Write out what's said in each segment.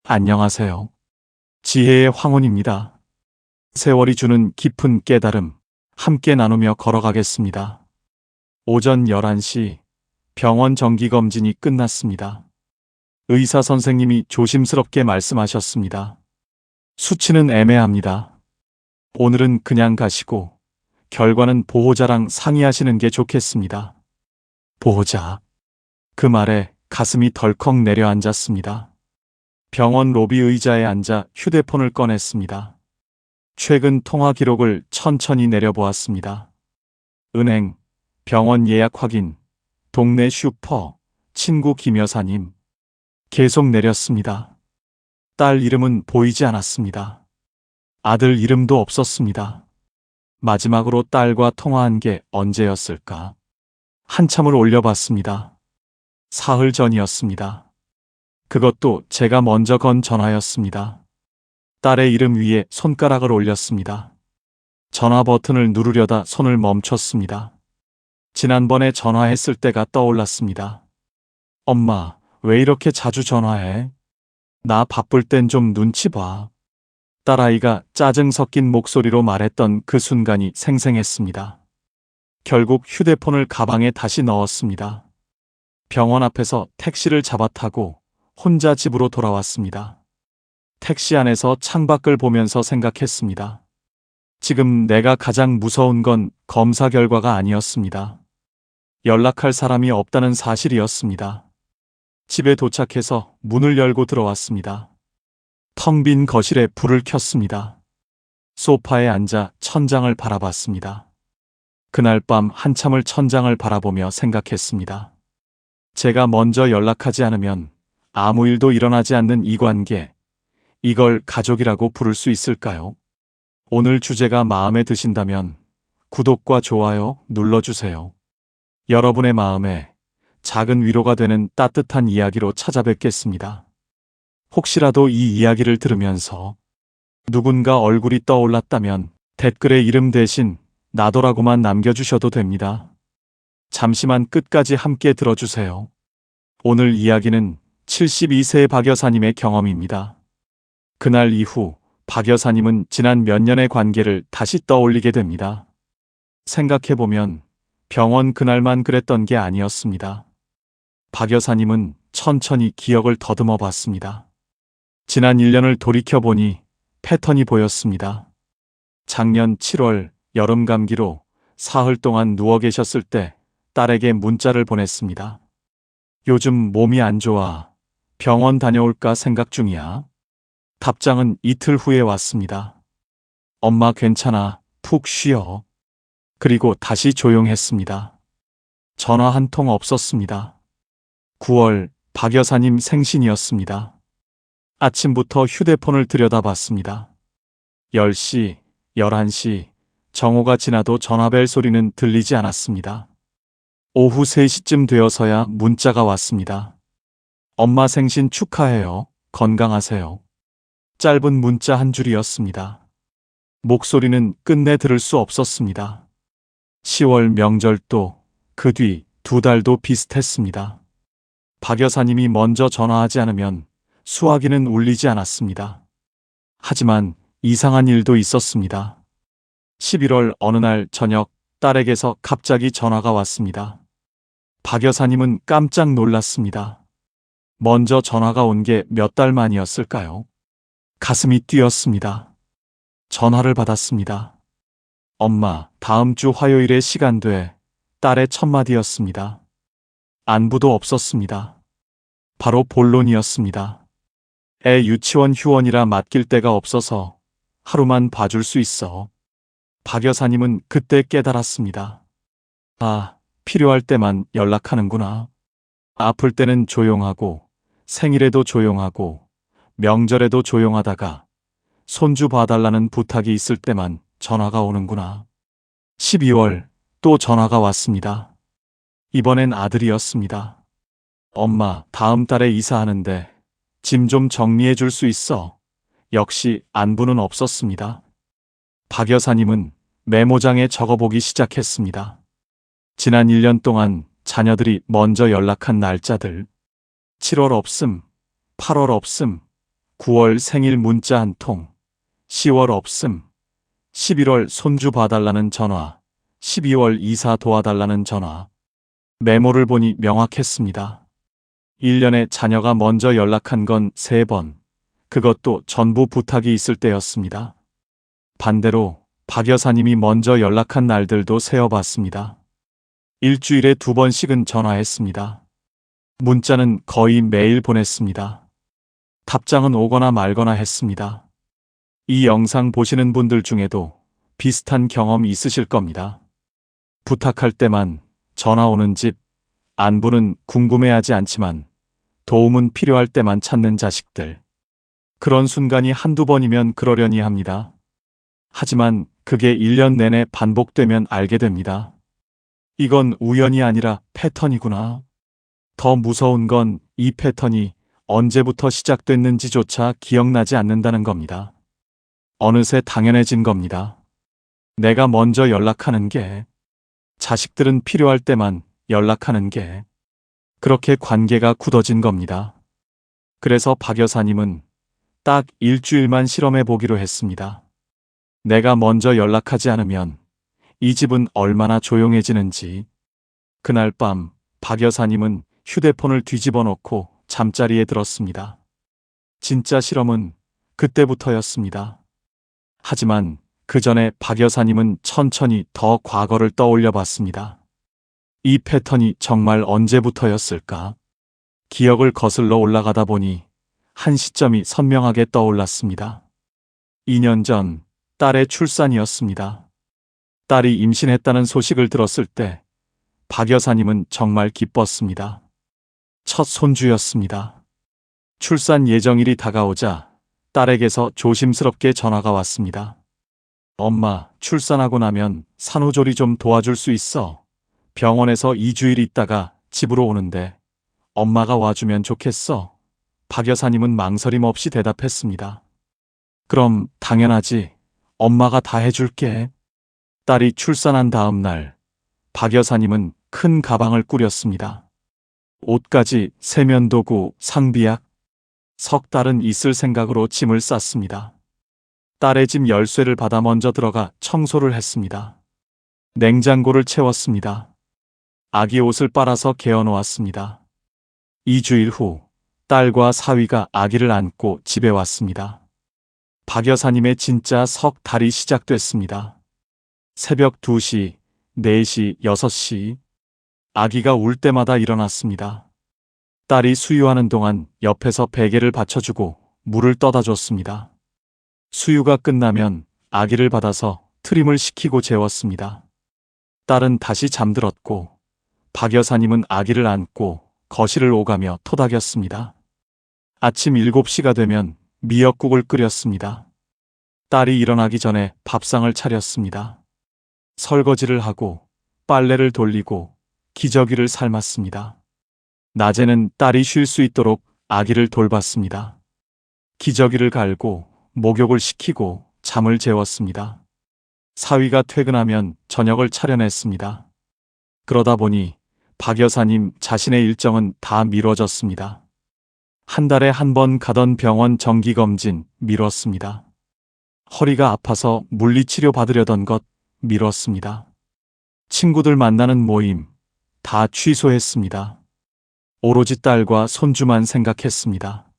안녕하세요. 지혜의 황혼입니다. 세월이 주는 깊은 깨달음, 함께 나누며 걸어가겠습니다. 오전 11시 병원 정기검진이 끝났습니다. 의사 선생님이 조심스럽게 말씀하셨습니다. 수치는 애매합니다. 오늘은 그냥 가시고 결과는 보호자랑 상의하시는 게 좋겠습니다. 보호자. 그 말에 가슴이 덜컥 내려앉았습니다. 병원 로비 의자에 앉아 휴대폰을 꺼냈습니다. 최근 통화 기록을 천천히 내려보았습니다. 은행, 병원 예약 확인, 동네 슈퍼, 친구 김 여사님. 계속 내렸습니다. 딸 이름은 보이지 않았습니다. 아들 이름도 없었습니다. 마지막으로 딸과 통화한 게 언제였을까? 한참을 올려봤습니다. 사흘 전이었습니다. 그것도 제가 먼저 건 전화였습니다. 딸의 이름 위에 손가락을 올렸습니다. 전화 버튼을 누르려다 손을 멈췄습니다. 지난번에 전화했을 때가 떠올랐습니다. 엄마, 왜 이렇게 자주 전화해? 나 바쁠 땐 좀 눈치 봐. 딸아이가 짜증 섞인 목소리로 말했던 그 순간이 생생했습니다. 결국 휴대폰을 가방에 다시 넣었습니다. 병원 앞에서 택시를 잡아 타고 혼자 집으로 돌아왔습니다. 택시 안에서 창밖을 보면서 생각했습니다. 지금 내가 가장 무서운 건 검사 결과가 아니었습니다. 연락할 사람이 없다는 사실이었습니다. 집에 도착해서 문을 열고 들어왔습니다. 텅 빈 거실에 불을 켰습니다. 소파에 앉아 천장을 바라봤습니다. 그날 밤 한참을 천장을 바라보며 생각했습니다. 제가 먼저 연락하지 않으면 아무 일도 일어나지 않는 이 관계, 이걸 가족이라고 부를 수 있을까요? 오늘 주제가 마음에 드신다면 구독과 좋아요 눌러주세요. 여러분의 마음에 작은 위로가 되는 따뜻한 이야기로 찾아뵙겠습니다. 혹시라도 이 이야기를 들으면서 누군가 얼굴이 떠올랐다면 댓글에 이름 대신 나도라고만 남겨주셔도 됩니다. 잠시만 끝까지 함께 들어주세요. 오늘 이야기는 72세 박 여사님의 경험입니다. 그날 이후 박 여사님은 지난 몇 년의 관계를 다시 떠올리게 됩니다. 생각해보면 병원 그날만 그랬던 게 아니었습니다. 박 여사님은 천천히 기억을 더듬어 봤습니다. 지난 1년을 돌이켜보니 패턴이 보였습니다. 작년 7월 여름 감기로 사흘 동안 누워 계셨을 때 딸에게 문자를 보냈습니다. 요즘 몸이 안 좋아. 병원 다녀올까 생각 중이야. 답장은 이틀 후에 왔습니다. 엄마 괜찮아. 푹 쉬어. 그리고 다시 조용했습니다. 전화 한 통 없었습니다. 9월 박 여사님 생신이었습니다. 아침부터 휴대폰을 들여다봤습니다. 10시, 11시, 정오가 지나도 전화벨 소리는 들리지 않았습니다. 오후 3시쯤 되어서야 문자가 왔습니다. 엄마 생신 축하해요. 건강하세요. 짧은 문자 한 줄이었습니다. 목소리는 끝내 들을 수 없었습니다. 10월 명절도 그 뒤 2달도 비슷했습니다. 박 여사님이 먼저 전화하지 않으면 수화기는 울리지 않았습니다. 하지만 이상한 일도 있었습니다. 11월 어느 날 저녁 딸에게서 갑자기 전화가 왔습니다. 박 여사님은 깜짝 놀랐습니다. 먼저 전화가 온 게 몇 달 만이었을까요? 가슴이 뛰었습니다. 전화를 받았습니다. 엄마, 다음 주 화요일에 시간 돼. 딸의 첫 마디였습니다. 안부도 없었습니다. 바로 본론이었습니다. 애 유치원 휴원이라 맡길 데가 없어서 하루만 봐줄 수 있어. 박 여사님은 그때 깨달았습니다. 아, 필요할 때만 연락하는구나. 아플 때는 조용하고, 생일에도 조용하고, 명절에도 조용하다가 손주 봐달라는 부탁이 있을 때만 전화가 오는구나. 12월 또 전화가 왔습니다. 이번엔 아들이었습니다. 엄마, 다음 달에 이사하는데 짐 좀 정리해 줄 수 있어. 역시 안부는 없었습니다. 박 여사님은 메모장에 적어보기 시작했습니다. 지난 1년 동안 자녀들이 먼저 연락한 날짜들. 7월 없음, 8월 없음, 9월 생일 문자 한 통, 10월 없음, 11월 손주 봐달라는 전화, 12월 이사 도와달라는 전화. 메모를 보니 명확했습니다. 1년에 자녀가 먼저 연락한 건 3번, 그것도 전부 부탁이 있을 때였습니다. 반대로 박 여사님이 먼저 연락한 날들도 세어봤습니다. 일주일에 2번씩은 전화했습니다. 문자는 거의 매일 보냈습니다. 답장은 오거나 말거나 했습니다. 이 영상 보시는 분들 중에도 비슷한 경험 있으실 겁니다. 부탁할 때만 전화 오는 집, 안부는 궁금해하지 않지만 도움은 필요할 때만 찾는 자식들. 그런 순간이 한두 번이면 그러려니 합니다. 하지만 그게 1년 내내 반복되면 알게 됩니다. 이건 우연이 아니라 패턴이구나. 더 무서운 건 이 패턴이 언제부터 시작됐는지조차 기억나지 않는다는 겁니다. 어느새 당연해진 겁니다. 내가 먼저 연락하는 게, 자식들은 필요할 때만 연락하는 게, 그렇게 관계가 굳어진 겁니다. 그래서 박 여사님은 딱 일주일만 실험해 보기로 했습니다. 내가 먼저 연락하지 않으면 이 집은 얼마나 조용해지는지. 그날 밤 박 여사님은 휴대폰을 뒤집어 놓고 잠자리에 들었습니다. 진짜 실험은 그때부터였습니다. 하지만 그 전에 박 여사님은 천천히 더 과거를 떠올려 봤습니다. 이 패턴이 정말 언제부터였을까? 기억을 거슬러 올라가다 보니 한 시점이 선명하게 떠올랐습니다. 2년 전 딸의 출산이었습니다. 딸이 임신했다는 소식을 들었을 때 박 여사님은 정말 기뻤습니다. 첫 손주였습니다. 출산 예정일이 다가오자 딸에게서 조심스럽게 전화가 왔습니다. 엄마, 출산하고 나면 산후조리 좀 도와줄 수 있어? 병원에서 2주일 있다가 집으로 오는데 엄마가 와주면 좋겠어. 박 여사님은 망설임 없이 대답했습니다. 그럼 당연하지. 엄마가 다 해줄게. 딸이 출산한 다음 날, 박 여사님은 큰 가방을 꾸렸습니다. 옷가지, 세면도구, 상비약. 석 달은 있을 생각으로 짐을 쌌습니다. 딸의 집 열쇠를 받아 먼저 들어가 청소를 했습니다. 냉장고를 채웠습니다. 아기 옷을 빨아서 개어놓았습니다. 2주일 후 딸과 사위가 아기를 안고 집에 왔습니다. 박 여사님의 진짜 석 달이 시작됐습니다. 새벽 2시, 4시, 6시. 아기가 울 때마다 일어났습니다. 딸이 수유하는 동안 옆에서 베개를 받쳐주고 물을 떠다 줬습니다. 수유가 끝나면 아기를 받아서 트림을 시키고 재웠습니다. 딸은 다시 잠들었고 박 여사님은 아기를 안고 거실을 오가며 토닥였습니다. 아침 7시가 되면 미역국을 끓였습니다. 딸이 일어나기 전에 밥상을 차렸습니다. 설거지를 하고 빨래를 돌리고 기저귀를 삶았습니다. 낮에는 딸이 쉴 수 있도록 아기를 돌봤습니다. 기저귀를 갈고 목욕을 시키고 잠을 재웠습니다. 사위가 퇴근하면 저녁을 차려냈습니다. 그러다 보니 박 여사님 자신의 일정은 다 미뤄졌습니다. 한 달에 한 번 가던 병원 정기검진 미뤘습니다. 허리가 아파서 물리치료 받으려던 것 미뤘습니다. 친구들 만나는 모임 다 취소했습니다. 오로지 딸과 손주만 생각했습니다.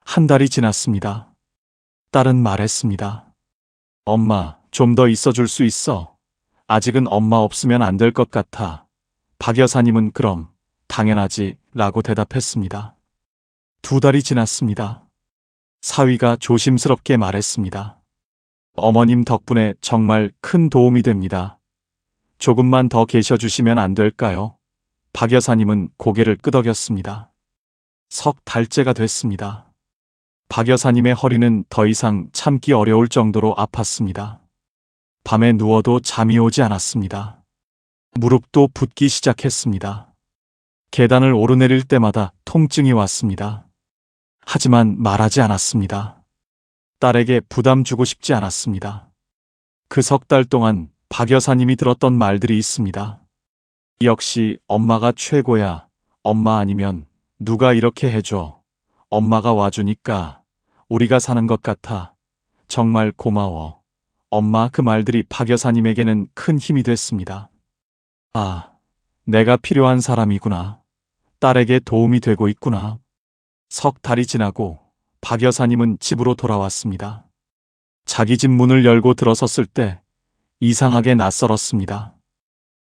한 달이 지났습니다. 딸은 말했습니다. 엄마, 좀 더 있어줄 수 있어? 아직은 엄마 없으면 안 될 것 같아. 박 여사님은 그럼 당연하지 라고 대답했습니다. 2달이 지났습니다. 사위가 조심스럽게 말했습니다. 어머님 덕분에 정말 큰 도움이 됩니다. 조금만 더 계셔주시면 안 될까요? 박 여사님은 고개를 끄덕였습니다. 석 달째가 됐습니다. 박 여사님의 허리는 더 이상 참기 어려울 정도로 아팠습니다. 밤에 누워도 잠이 오지 않았습니다. 무릎도 붓기 시작했습니다. 계단을 오르내릴 때마다 통증이 왔습니다. 하지만 말하지 않았습니다. 딸에게 부담 주고 싶지 않았습니다. 그 석 달 동안 박 여사님이 들었던 말들이 있습니다. 역시 엄마가 최고야. 엄마 아니면 누가 이렇게 해줘. 엄마가 와주니까. 우리가 사는 것 같아. 정말 고마워. 엄마, 그 말들이 박 여사님에게는 큰 힘이 됐습니다. 아, 내가 필요한 사람이구나. 딸에게 도움이 되고 있구나. 석 달이 지나고 박 여사님은 집으로 돌아왔습니다. 자기 집 문을 열고 들어섰을 때 이상하게 낯설었습니다.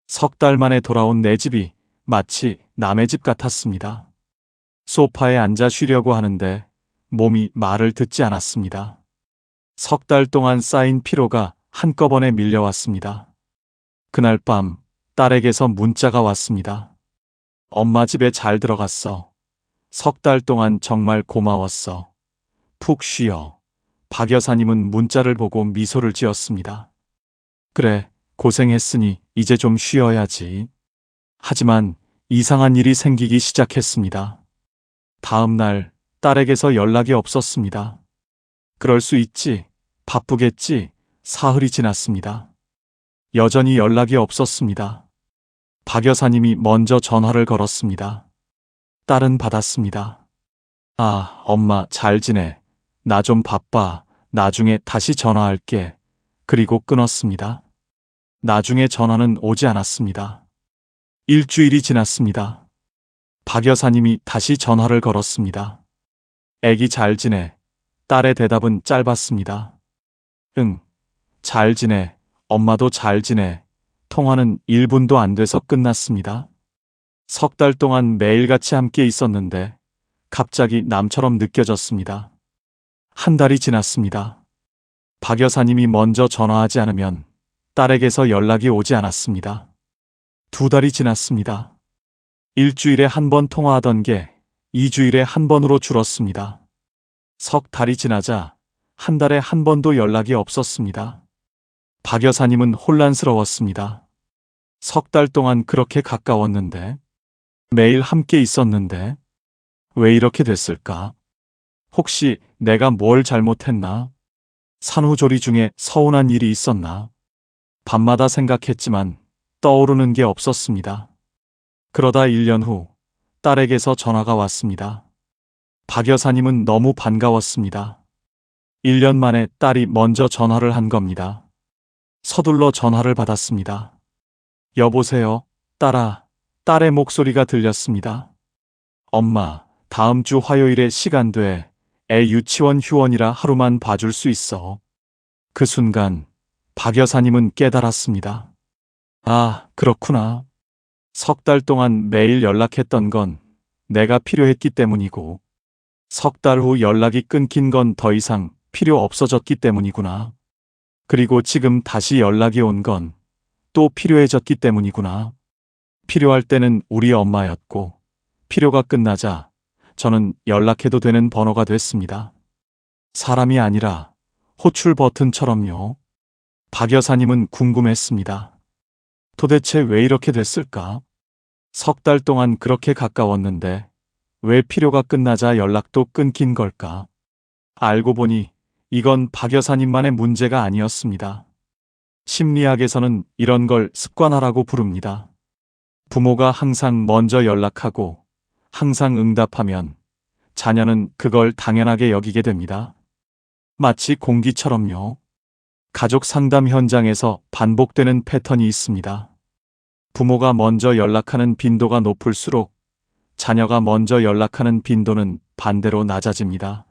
석 달 만에 돌아온 내 집이 마치 남의 집 같았습니다. 소파에 앉아 쉬려고 하는데 몸이 말을 듣지 않았습니다. 석 달 동안 쌓인 피로가 한꺼번에 밀려왔습니다. 그날 밤 딸에게서 문자가 왔습니다. 엄마 집에 잘 들어갔어. 석 달 동안 정말 고마웠어. 푹 쉬어. 박 여사님은 문자를 보고 미소를 지었습니다. 그래, 고생했으니 이제 좀 쉬어야지. 하지만 이상한 일이 생기기 시작했습니다. 다음 날 딸에게서 연락이 없었습니다. 그럴 수 있지. 바쁘겠지. 사흘이 지났습니다. 여전히 연락이 없었습니다. 박 여사님이 먼저 전화를 걸었습니다. 딸은 받았습니다. 아, 엄마 잘 지내. 나 좀 바빠. 나중에 다시 전화할게. 그리고 끊었습니다. 나중에 전화는 오지 않았습니다. 일주일이 지났습니다. 박 여사님이 다시 전화를 걸었습니다. 애기 잘 지내. 딸의 대답은 짧았습니다. 응, 잘 지내. 엄마도 잘 지내. 통화는 1분도 안 돼서 끝났습니다. 석 달 동안 매일같이 함께 있었는데 갑자기 남처럼 느껴졌습니다. 한 달이 지났습니다. 박 여사님이 먼저 전화하지 않으면 딸에게서 연락이 오지 않았습니다. 2달이 지났습니다. 일주일에 한 번 통화하던 게 2주일에 한 번으로 줄었습니다. 석 달이 지나자 한 달에 한 번도 연락이 없었습니다. 박 여사님은 혼란스러웠습니다. 석 달 동안 그렇게 가까웠는데, 매일 함께 있었는데, 왜 이렇게 됐을까? 혹시 내가 뭘 잘못했나? 산후조리 중에 서운한 일이 있었나? 밤마다 생각했지만 떠오르는 게 없었습니다. 그러다 1년 후 딸에게서 전화가 왔습니다. 박 여사님은 너무 반가웠습니다. 1년 만에 딸이 먼저 전화를 한 겁니다. 서둘러 전화를 받았습니다. 여보세요, 딸아. 딸의 목소리가 들렸습니다. 엄마, 다음 주 화요일에 시간 돼. 애 유치원 휴원이라 하루만 봐줄 수 있어. 그 순간 박 여사님은 깨달았습니다. 아, 그렇구나. 석 달 동안 매일 연락했던 건 내가 필요했기 때문이고, 석 달 후 연락이 끊긴 건 더 이상 필요 없어졌기 때문이구나. 그리고 지금 다시 연락이 온 건 또 필요해졌기 때문이구나. 필요할 때는 우리 엄마였고, 필요가 끝나자 저는 연락해도 되는 번호가 됐습니다. 사람이 아니라 호출 버튼처럼요. 박 여사님은 궁금했습니다. 도대체 왜 이렇게 됐을까? 석 달 동안 그렇게 가까웠는데 왜 필요가 끝나자 연락도 끊긴 걸까? 알고 보니 이건 박 여사님만의 문제가 아니었습니다. 심리학에서는 이런 걸 습관화라고 부릅니다. 부모가 항상 먼저 연락하고 항상 응답하면 자녀는 그걸 당연하게 여기게 됩니다. 마치 공기처럼요. 가족 상담 현장에서 반복되는 패턴이 있습니다. 부모가 먼저 연락하는 빈도가 높을수록 자녀가 먼저 연락하는 빈도는 반대로 낮아집니다.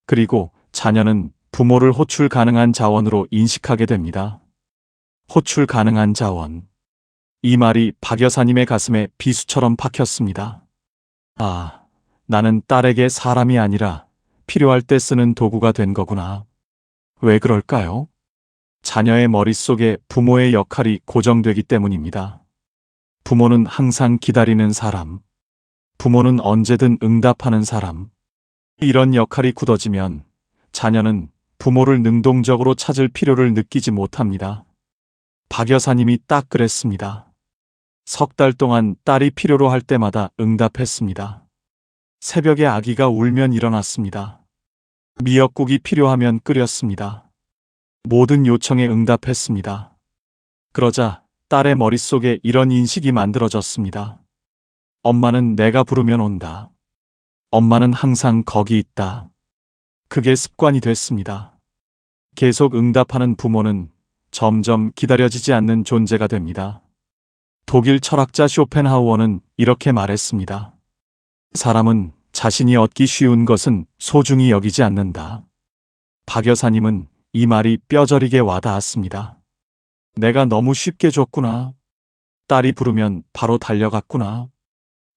그리고 자녀는 부모를 호출 가능한 자원으로 인식하게 됩니다. 호출 가능한 자원. 이 말이 박 여사님의 가슴에 비수처럼 박혔습니다. 아, 나는 딸에게 사람이 아니라 필요할 때 쓰는 도구가 된 거구나. 왜 그럴까요? 자녀의 머릿속에 부모의 역할이 고정되기 때문입니다. 부모는 항상 기다리는 사람. 부모는 언제든 응답하는 사람. 이런 역할이 굳어지면 자녀는 부모를 능동적으로 찾을 필요를 느끼지 못합니다. 박 여사님이 딱 그랬습니다. 석 달 동안 딸이 필요로 할 때마다 응답했습니다. 새벽에 아기가 울면 일어났습니다. 미역국이 필요하면 끓였습니다. 모든 요청에 응답했습니다. 그러자 딸의 머릿속에 이런 인식이 만들어졌습니다. 엄마는 내가 부르면 온다. 엄마는 항상 거기 있다. 그게 습관이 됐습니다. 계속 응답하는 부모는 점점 기다려지지 않는 존재가 됩니다. 독일 철학자 쇼펜하우어는 이렇게 말했습니다. 사람은 자신이 얻기 쉬운 것은 소중히 여기지 않는다. 박 여사님은 이 말이 뼈저리게 와닿았습니다. 내가 너무 쉽게 줬구나. 딸이 부르면 바로 달려갔구나.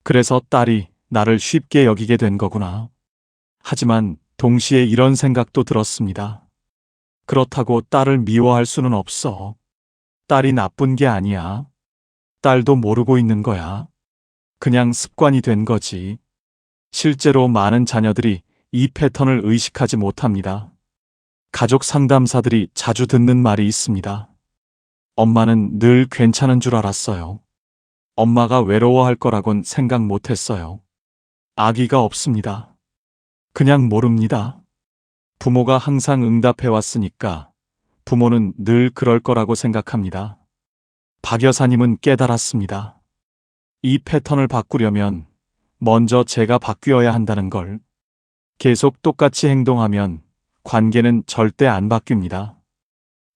그래서 딸이 나를 쉽게 여기게 된 거구나. 하지만 동시에 이런 생각도 들었습니다. 그렇다고 딸을 미워할 수는 없어. 딸이 나쁜 게 아니야. 딸도 모르고 있는 거야. 그냥 습관이 된 거지. 실제로 많은 자녀들이 이 패턴을 의식하지 못합니다. 가족 상담사들이 자주 듣는 말이 있습니다. 엄마는 늘 괜찮은 줄 알았어요. 엄마가 외로워할 거라곤 생각 못 했어요. 아기가 없습니다. 그냥 모릅니다. 부모가 항상 응답해 왔으니까 부모는 늘 그럴 거라고 생각합니다. 박 여사님은 깨달았습니다. 이 패턴을 바꾸려면 먼저 제가 바뀌어야 한다는 걸. 계속 똑같이 행동하면 관계는 절대 안 바뀝니다.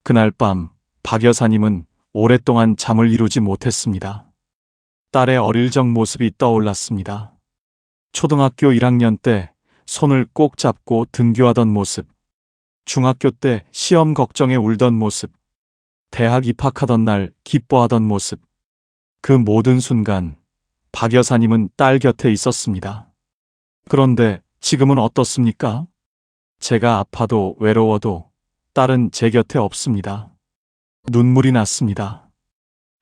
그날 밤 박 여사님은 오랫동안 잠을 이루지 못했습니다. 딸의 어릴 적 모습이 떠올랐습니다. 초등학교 1학년 때 손을 꼭 잡고 등교하던 모습, 중학교 때 시험 걱정에 울던 모습, 대학 입학하던 날 기뻐하던 모습. 그 모든 순간 박 여사님은 딸 곁에 있었습니다. 그런데 지금은 어떻습니까? 제가 아파도 외로워도 딸은 제 곁에 없습니다. 눈물이 났습니다.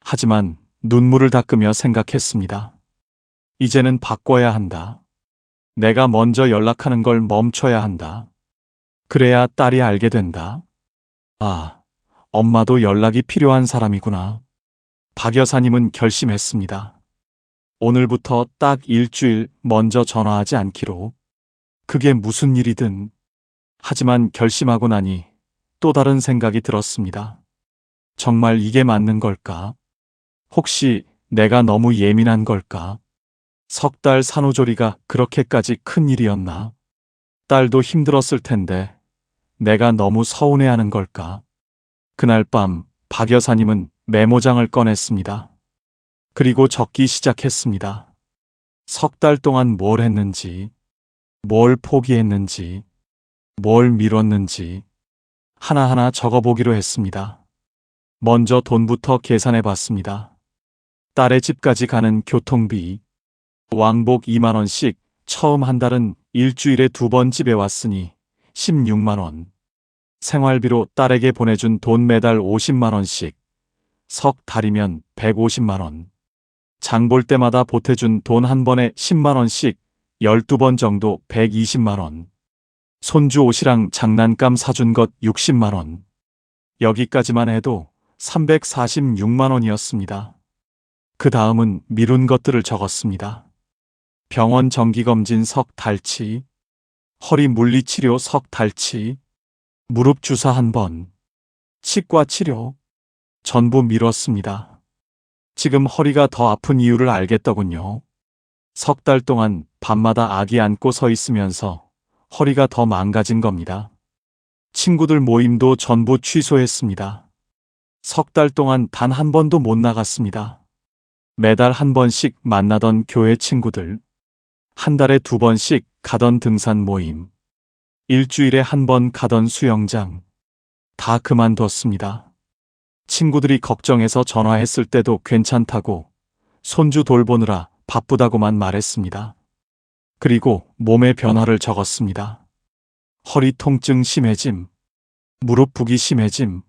하지만 눈물을 닦으며 생각했습니다. 이제는 바꿔야 한다. 내가 먼저 연락하는 걸 멈춰야 한다. 그래야 딸이 알게 된다. 아, 엄마도 연락이 필요한 사람이구나. 박 여사님은 결심했습니다. 오늘부터 딱 일주일 먼저 전화하지 않기로. 그게 무슨 일이든. 하지만 결심하고 나니 또 다른 생각이 들었습니다. 정말 이게 맞는 걸까? 혹시 내가 너무 예민한 걸까? 석 달 산후조리가 그렇게까지 큰 일이었나? 딸도 힘들었을 텐데 내가 너무 서운해하는 걸까? 그날 밤 박 여사님은 메모장을 꺼냈습니다. 그리고 적기 시작했습니다. 석 달 동안 뭘 했는지, 뭘 포기했는지, 뭘 미뤘는지 하나하나 적어보기로 했습니다. 먼저 돈부터 계산해 봤습니다. 딸의 집까지 가는 교통비, 왕복 2만 원씩, 처음 한 달은 일주일에 2번 집에 왔으니 16만 원. 생활비로 딸에게 보내준 돈 매달 50만 원씩, 석 달이면 150만 원. 장 볼 때마다 보태준 돈 한 번에 10만 원씩, 12번 정도 120만 원. 손주 옷이랑 장난감 사준 것 60만 원. 여기까지만 해도 346만 원이었습니다. 그 다음은 미룬 것들을 적었습니다. 병원 정기검진 석 달치, 허리 물리치료 석 달치, 무릎 주사 한 번, 치과 치료, 전부 미뤘습니다. 지금 허리가 더 아픈 이유를 알겠더군요. 석 달 동안 밤마다 아기 안고 서 있으면서 허리가 더 망가진 겁니다. 친구들 모임도 전부 취소했습니다. 석 달 동안 단 한 번도 못 나갔습니다. 매달 한 번씩 만나던 교회 친구들, 한 달에 2번씩 가던 등산 모임, 일주일에 한 번 가던 수영장, 다 그만뒀습니다. 친구들이 걱정해서 전화했을 때도 괜찮다고, 손주 돌보느라 바쁘다고만 말했습니다. 그리고 몸의 변화를 적었습니다. 허리 통증 심해짐, 무릎 붓기 심해짐,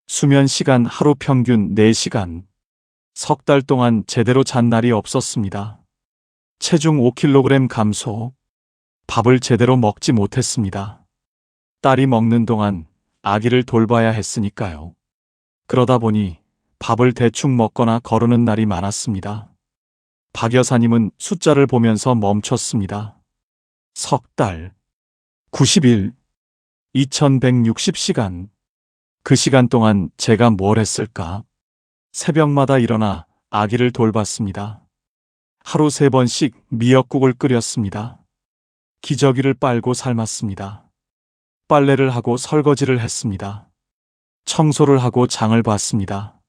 수면 시간 하루 평균 4시간, 석 달 동안 제대로 잔 날이 없었습니다. 체중 5kg 감소, 밥을 제대로 먹지 못했습니다. 딸이 먹는 동안 아기를 돌봐야 했으니까요. 그러다 보니 밥을 대충 먹거나 거르는 날이 많았습니다. 박 여사님은 숫자를 보면서 멈췄습니다. 석 달, 90일, 2160시간. 그 시간 동안 제가 뭘 했을까? 새벽마다 일어나 아기를 돌봤습니다. 하루 3번씩 미역국을 끓였습니다. 기저귀를 빨고 삶았습니다. 빨래를 하고 설거지를 했습니다. 청소를 하고 장을 봤습니다.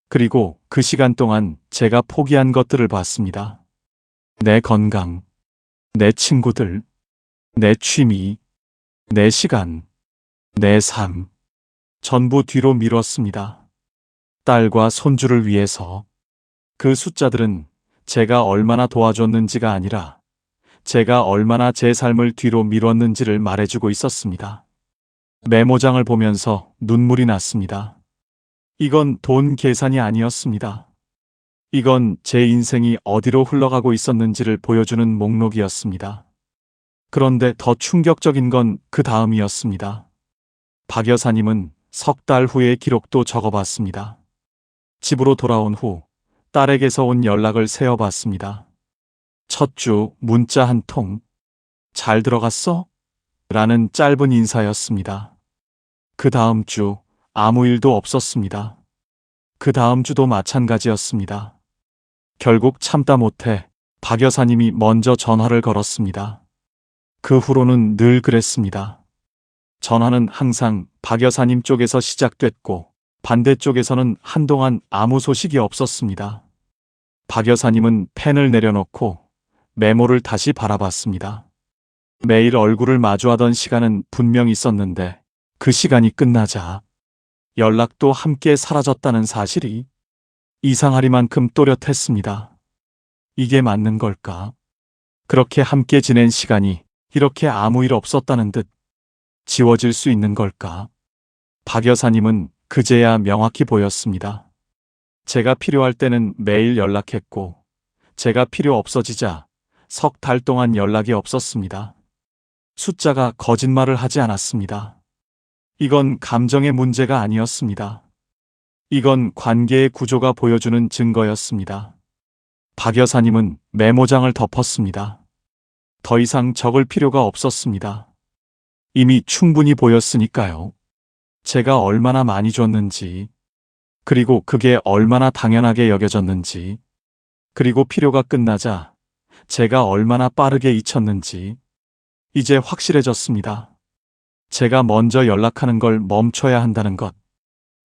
그리고 그 시간 동안 제가 포기한 것들을 봤습니다. 내 건강, 내 친구들, 내 취미, 내 시간, 내 삶, 전부 뒤로 미뤘습니다. 딸과 손주를 위해서. 그 숫자들은 제가 얼마나 도와줬는지가 아니라 제가 얼마나 제 삶을 뒤로 미뤘는지를 말해주고 있었습니다. 메모장을 보면서 눈물이 났습니다. 이건 돈 계산이 아니었습니다. 이건 제 인생이 어디로 흘러가고 있었는지를 보여주는 목록이었습니다. 그런데 더 충격적인 건 그 다음이었습니다. 박 여사님은 석 달 후의 기록도 적어봤습니다. 집으로 돌아온 후 딸에게서 온 연락을 세어봤습니다. 첫 주 문자 한 통. 잘 들어갔어? 라는 짧은 인사였습니다. 그 다음 주 아무 일도 없었습니다. 그 다음 주도 마찬가지였습니다. 결국 참다 못해 박 여사님이 먼저 전화를 걸었습니다. 그 후로는 늘 그랬습니다. 전화는 항상 박 여사님 쪽에서 시작됐고 반대쪽에서는 한동안 아무 소식이 없었습니다. 박 여사님은 펜을 내려놓고 메모를 다시 바라봤습니다. 매일 얼굴을 마주하던 시간은 분명 있었는데 그 시간이 끝나자 연락도 함께 사라졌다는 사실이 이상하리만큼 또렷했습니다. 이게 맞는 걸까? 그렇게 함께 지낸 시간이 이렇게 아무 일 없었다는 듯 지워질 수 있는 걸까? 박 여사님은 그제야 명확히 보였습니다. 제가 필요할 때는 매일 연락했고 제가 필요 없어지자 석 달 동안 연락이 없었습니다. 숫자가 거짓말을 하지 않았습니다. 이건 감정의 문제가 아니었습니다. 이건 관계의 구조가 보여주는 증거였습니다. 박 여사님은 메모장을 덮었습니다. 더 이상 적을 필요가 없었습니다. 이미 충분히 보였으니까요. 제가 얼마나 많이 줬는지, 그리고 그게 얼마나 당연하게 여겨졌는지, 그리고 필요가 끝나자 제가 얼마나 빠르게 잊혔는지, 이제 확실해졌습니다. 제가 먼저 연락하는 걸 멈춰야 한다는 것,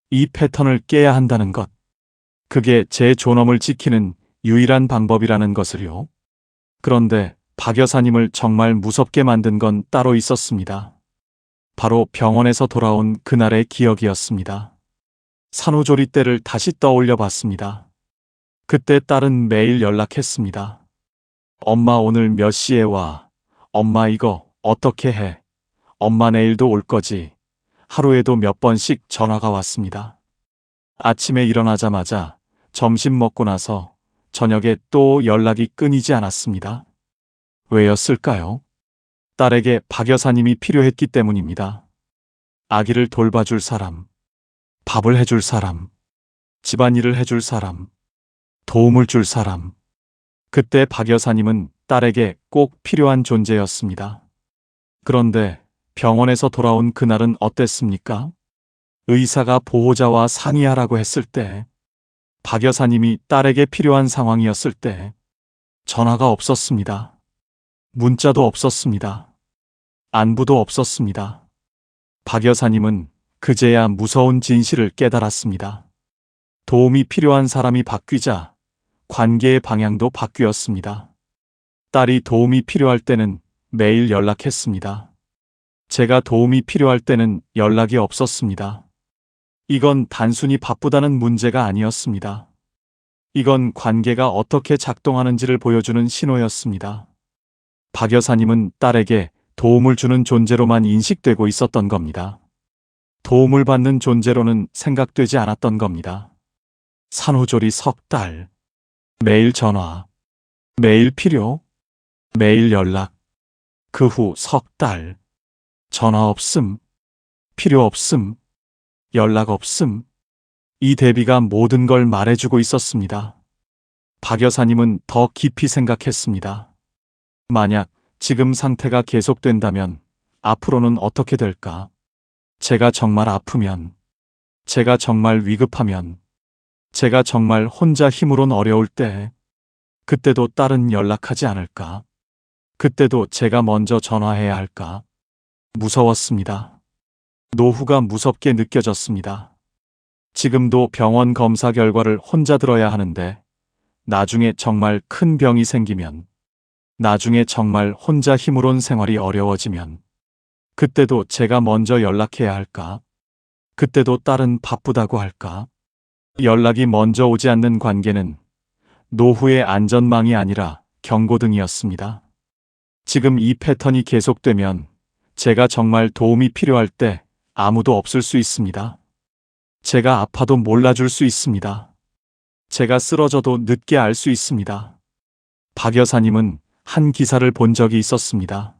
이 패턴을 깨야 한다는 것, 그게 제 존엄을 지키는 유일한 방법이라는 것을요. 그런데 박 여사님을 정말 무섭게 만든 건 따로 있었습니다. 바로 병원에서 돌아온 그날의 기억이었습니다. 산후조리 때를 다시 떠올려 봤습니다. 그때 딸은 매일 연락했습니다. 엄마 오늘 몇 시에 와? 엄마 이거 어떻게 해? 엄마 내일도 올 거지? 하루에도 몇 번씩 전화가 왔습니다. 아침에 일어나자마자 점심 먹고 나서 저녁에 또 연락이 끊이지 않았습니다. 왜였을까요? 딸에게 박 여사님이 필요했기 때문입니다. 아기를 돌봐줄 사람, 밥을 해줄 사람, 집안일을 해줄 사람, 도움을 줄 사람. 그때 박 여사님은 딸에게 꼭 필요한 존재였습니다. 그런데 병원에서 돌아온 그날은 어땠습니까? 의사가 보호자와 상의하라고 했을 때, 박 여사님이 딸에게 필요한 상황이었을 때, 전화가 없었습니다. 문자도 없었습니다. 안부도 없었습니다. 박 여사님은 그제야 무서운 진실을 깨달았습니다. 도움이 필요한 사람이 바뀌자 관계의 방향도 바뀌었습니다. 딸이 도움이 필요할 때는 매일 연락했습니다. 제가 도움이 필요할 때는 연락이 없었습니다. 이건 단순히 바쁘다는 문제가 아니었습니다. 이건 관계가 어떻게 작동하는지를 보여주는 신호였습니다. 박 여사님은 딸에게 도움을 주는 존재로만 인식되고 있었던 겁니다. 도움을 받는 존재로는 생각되지 않았던 겁니다. 산후조리 석 달, 매일 전화, 매일 필요, 매일 연락, 그 후 석 달, 전화 없음, 필요 없음, 연락 없음. 이 대비가 모든 걸 말해주고 있었습니다. 박 여사님은 더 깊이 생각했습니다. 만약 지금 상태가 계속된다면 앞으로는 어떻게 될까? 제가 정말 아프면, 제가 정말 위급하면, 제가 정말 혼자 힘으론 어려울 때, 그때도 딸은 연락하지 않을까? 그때도 제가 먼저 전화해야 할까? 무서웠습니다. 노후가 무섭게 느껴졌습니다. 지금도 병원 검사 결과를 혼자 들어야 하는데, 나중에 정말 큰 병이 생기면, 나중에 정말 혼자 힘으론 생활이 어려워지면, 그때도 제가 먼저 연락해야 할까? 그때도 딸은 바쁘다고 할까? 연락이 먼저 오지 않는 관계는 노후의 안전망이 아니라 경고등이었습니다. 지금 이 패턴이 계속되면 제가 정말 도움이 필요할 때 아무도 없을 수 있습니다. 제가 아파도 몰라줄 수 있습니다. 제가 쓰러져도 늦게 알 수 있습니다. 박 여사님은 한 기사를 본 적이 있었습니다.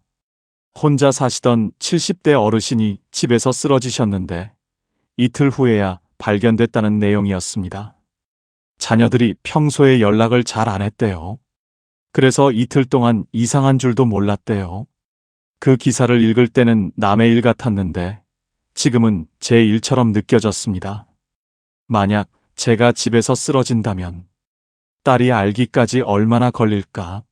혼자 사시던 70대 어르신이 집에서 쓰러지셨는데 이틀 후에야 발견됐다는 내용이었습니다. 자녀들이 평소에 연락을 잘 안 했대요. 그래서 이틀 동안 이상한 줄도 몰랐대요. 그 기사를 읽을 때는 남의 일 같았는데 지금은 제 일처럼 느껴졌습니다. 만약 제가 집에서 쓰러진다면 딸이 알기까지 얼마나 걸릴까?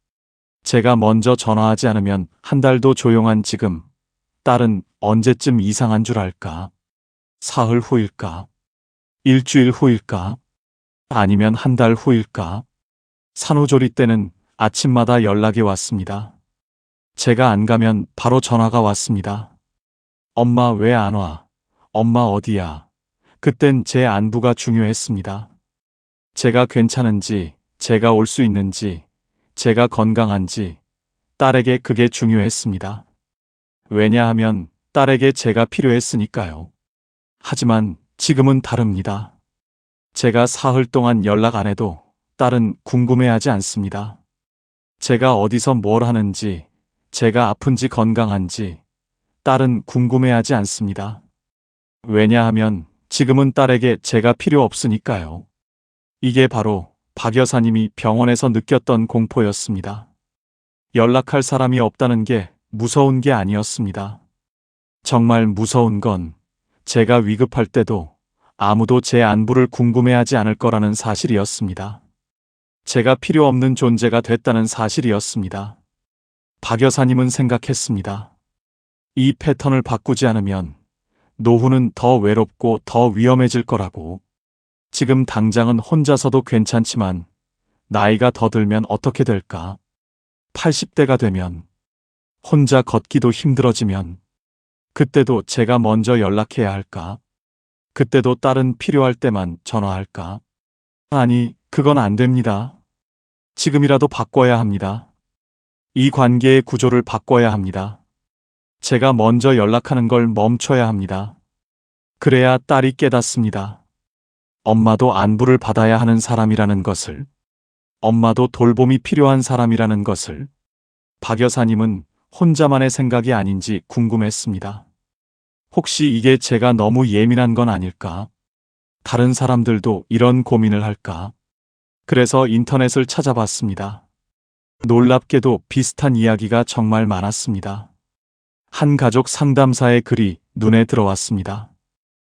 제가 먼저 전화하지 않으면 한 달도 조용한 지금 딸은 언제쯤 이상한 줄 알까? 사흘 후일까? 일주일 후일까? 아니면 한 달 후일까? 산후조리 때는 아침마다 연락이 왔습니다. 제가 안 가면 바로 전화가 왔습니다. 엄마 왜 안 와? 엄마 어디야? 그땐 제 안부가 중요했습니다. 제가 괜찮은지, 제가 올 수 있는지, 제가 건강한지, 딸에게 그게 중요했습니다. 왜냐하면 딸에게 제가 필요했으니까요. 하지만 지금은 다릅니다. 제가 사흘 동안 연락 안 해도 딸은 궁금해하지 않습니다. 제가 어디서 뭘 하는지, 제가 아픈지 건강한지 딸은 궁금해하지 않습니다. 왜냐하면 지금은 딸에게 제가 필요 없으니까요. 이게 바로 박 여사님이 병원에서 느꼈던 공포였습니다. 연락할 사람이 없다는 게 무서운 게 아니었습니다. 정말 무서운 건 제가 위급할 때도 아무도 제 안부를 궁금해하지 않을 거라는 사실이었습니다. 제가 필요 없는 존재가 됐다는 사실이었습니다. 박 여사님은 생각했습니다. 이 패턴을 바꾸지 않으면 노후는 더 외롭고 더 위험해질 거라고. 지금 당장은 혼자서도 괜찮지만 나이가 더 들면 어떻게 될까? 80대가 되면, 혼자 걷기도 힘들어지면, 그때도 제가 먼저 연락해야 할까? 그때도 딸은 필요할 때만 전화할까? 아니, 그건 안 됩니다. 지금이라도 바꿔야 합니다. 이 관계의 구조를 바꿔야 합니다. 제가 먼저 연락하는 걸 멈춰야 합니다. 그래야 딸이 깨닫습니다. 엄마도 안부를 받아야 하는 사람이라는 것을, 엄마도 돌봄이 필요한 사람이라는 것을. 박 여사님은 혼자만의 생각이 아닌지 궁금했습니다. 혹시 이게 제가 너무 예민한 건 아닐까? 다른 사람들도 이런 고민을 할까? 그래서 인터넷을 찾아봤습니다. 놀랍게도 비슷한 이야기가 정말 많았습니다. 한 가족 상담사의 글이 눈에 들어왔습니다.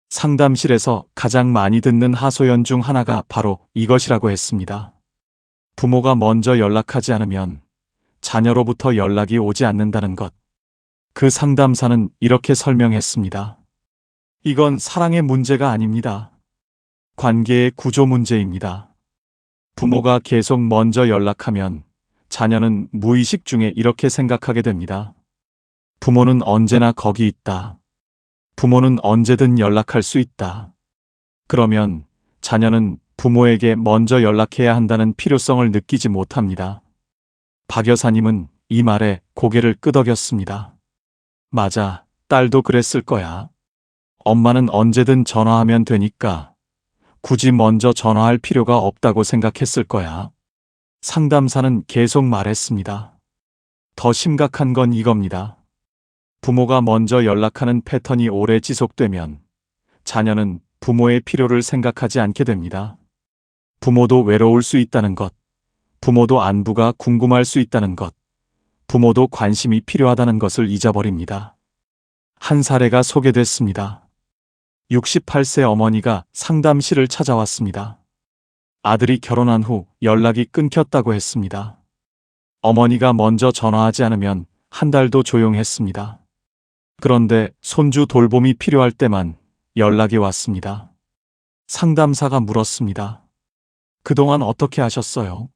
상담실에서 가장 많이 듣는 하소연 중 하나가 바로 이것이라고 했습니다. 부모가 먼저 연락하지 않으면 자녀로부터 연락이 오지 않는다는 것. 그 상담사는 이렇게 설명했습니다. 이건 사랑의 문제가 아닙니다. 관계의 구조 문제입니다. 부모가 계속 먼저 연락하면 자녀는 무의식 중에 이렇게 생각하게 됩니다. 부모는 언제나 거기 있다. 부모는 언제든 연락할 수 있다. 그러면 자녀는 부모에게 먼저 연락해야 한다는 필요성을 느끼지 못합니다. 박 여사님은 이 말에 고개를 끄덕였습니다. 맞아, 딸도 그랬을 거야. 엄마는 언제든 전화하면 되니까 굳이 먼저 전화할 필요가 없다고 생각했을 거야. 상담사는 계속 말했습니다. 더 심각한 건 이겁니다. 부모가 먼저 연락하는 패턴이 오래 지속되면 자녀는 부모의 필요를 생각하지 않게 됩니다. 부모도 외로울 수 있다는 것, 부모도 안부가 궁금할 수 있다는 것, 부모도 관심이 필요하다는 것을 잊어버립니다. 한 사례가 소개됐습니다. 68세 어머니가 상담실을 찾아왔습니다. 아들이 결혼한 후 연락이 끊겼다고 했습니다. 어머니가 먼저 전화하지 않으면 한 달도 조용했습니다. 그런데 손주 돌봄이 필요할 때만 연락이 왔습니다. 상담사가 물었습니다. 그동안 어떻게 하셨어요?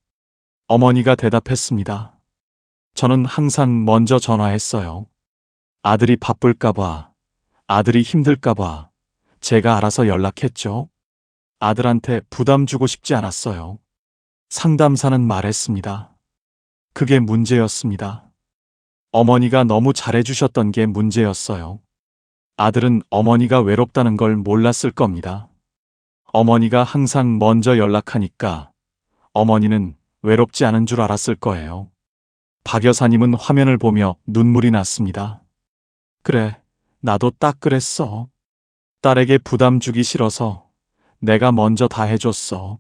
어머니가 대답했습니다. 저는 항상 먼저 전화했어요. 아들이 바쁠까봐, 아들이 힘들까봐 제가 알아서 연락했죠. 아들한테 부담 주고 싶지 않았어요. 상담사는 말했습니다. 그게 문제였습니다. 어머니가 너무 잘해주셨던 게 문제였어요. 아들은 어머니가 외롭다는 걸 몰랐을 겁니다. 어머니가 항상 먼저 연락하니까 어머니는 외롭지 않은 줄 알았을 거예요. 박 여사님은 화면을 보며 눈물이 났습니다. 그래, 나도 딱 그랬어. 딸에게 부담 주기 싫어서 내가 먼저 다 해줬어.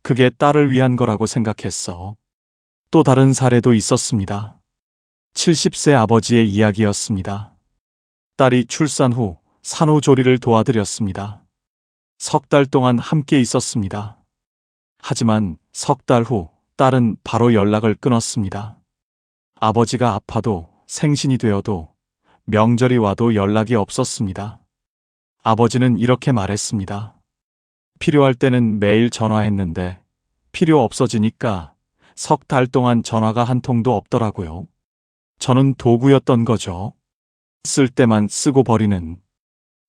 그게 딸을 위한 거라고 생각했어. 또 다른 사례도 있었습니다. 70세 아버지의 이야기였습니다. 딸이 출산 후 산후조리를 도와드렸습니다. 석 달 동안 함께 있었습니다. 하지만 석 달 후 딸은 바로 연락을 끊었습니다. 아버지가 아파도 생신이 되어도 명절이 와도 연락이 없었습니다. 아버지는 이렇게 말했습니다. 필요할 때는 매일 전화했는데 필요 없어지니까 석 달 동안 전화가 한 통도 없더라고요. 저는 도구였던 거죠. 쓸 때만 쓰고 버리는.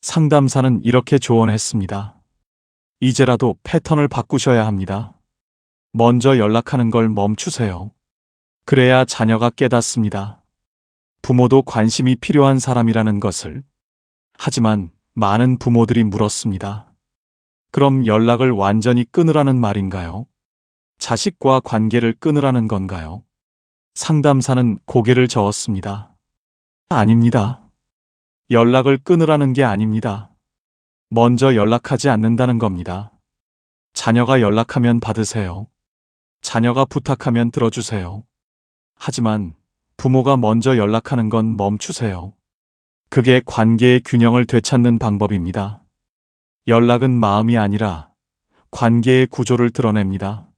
상담사는 이렇게 조언했습니다. 이제라도 패턴을 바꾸셔야 합니다. 먼저 연락하는 걸 멈추세요. 그래야 자녀가 깨닫습니다. 부모도 관심이 필요한 사람이라는 것을. 하지만 많은 부모들이 물었습니다. 그럼 연락을 완전히 끊으라는 말인가요? 자식과 관계를 끊으라는 건가요? 상담사는 고개를 저었습니다. 아닙니다. 연락을 끊으라는 게 아닙니다. 먼저 연락하지 않는다는 겁니다. 자녀가 연락하면 받으세요. 자녀가 부탁하면 들어주세요. 하지만 부모가 먼저 연락하는 건 멈추세요. 그게 관계의 균형을 되찾는 방법입니다. 연락은 마음이 아니라 관계의 구조를 드러냅니다.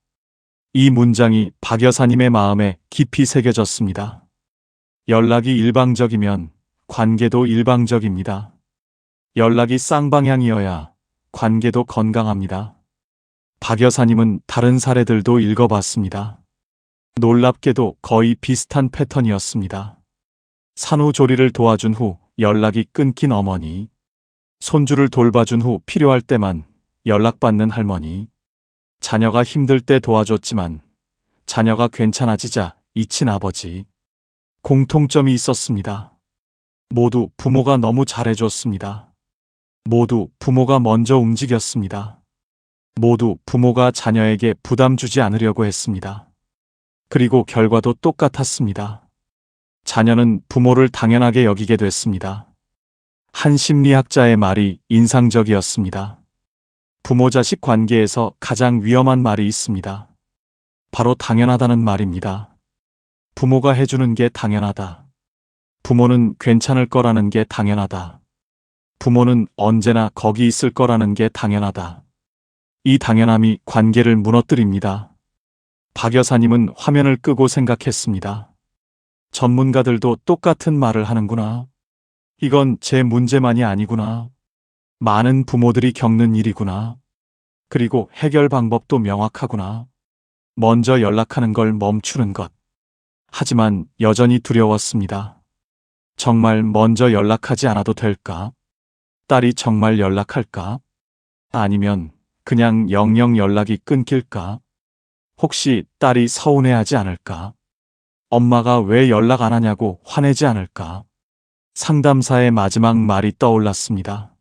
이 문장이 박 여사님의 마음에 깊이 새겨졌습니다. 연락이 일방적이면 관계도 일방적입니다. 연락이 쌍방향이어야 관계도 건강합니다. 박 여사님은 다른 사례들도 읽어봤습니다. 놀랍게도 거의 비슷한 패턴이었습니다. 산후조리를 도와준 후 연락이 끊긴 어머니, 손주를 돌봐준 후 필요할 때만 연락받는 할머니, 자녀가 힘들 때 도와줬지만 자녀가 괜찮아지자 잊힌 아버지. 공통점이 있었습니다. 모두 부모가 너무 잘해줬습니다. 모두 부모가 먼저 움직였습니다. 모두 부모가 자녀에게 부담 주지 않으려고 했습니다. 그리고 결과도 똑같았습니다. 자녀는 부모를 당연하게 여기게 됐습니다. 한 심리학자의 말이 인상적이었습니다. 부모-자식 관계에서 가장 위험한 말이 있습니다. 바로 당연하다는 말입니다. 부모가 해주는 게 당연하다. 부모는 괜찮을 거라는 게 당연하다. 부모는 언제나 거기 있을 거라는 게 당연하다. 이 당연함이 관계를 무너뜨립니다. 박 여사님은 화면을 끄고 생각했습니다. 전문가들도 똑같은 말을 하는구나. 이건 제 문제만이 아니구나. 많은 부모들이 겪는 일이구나. 그리고 해결 방법도 명확하구나. 먼저 연락하는 걸 멈추는 것. 하지만 여전히 두려웠습니다. 정말 먼저 연락하지 않아도 될까? 딸이 정말 연락할까? 아니면 그냥 영영 연락이 끊길까? 혹시 딸이 서운해하지 않을까? 엄마가 왜 연락 안 하냐고 화내지 않을까? 상담사의 마지막 말이 떠올랐습니다.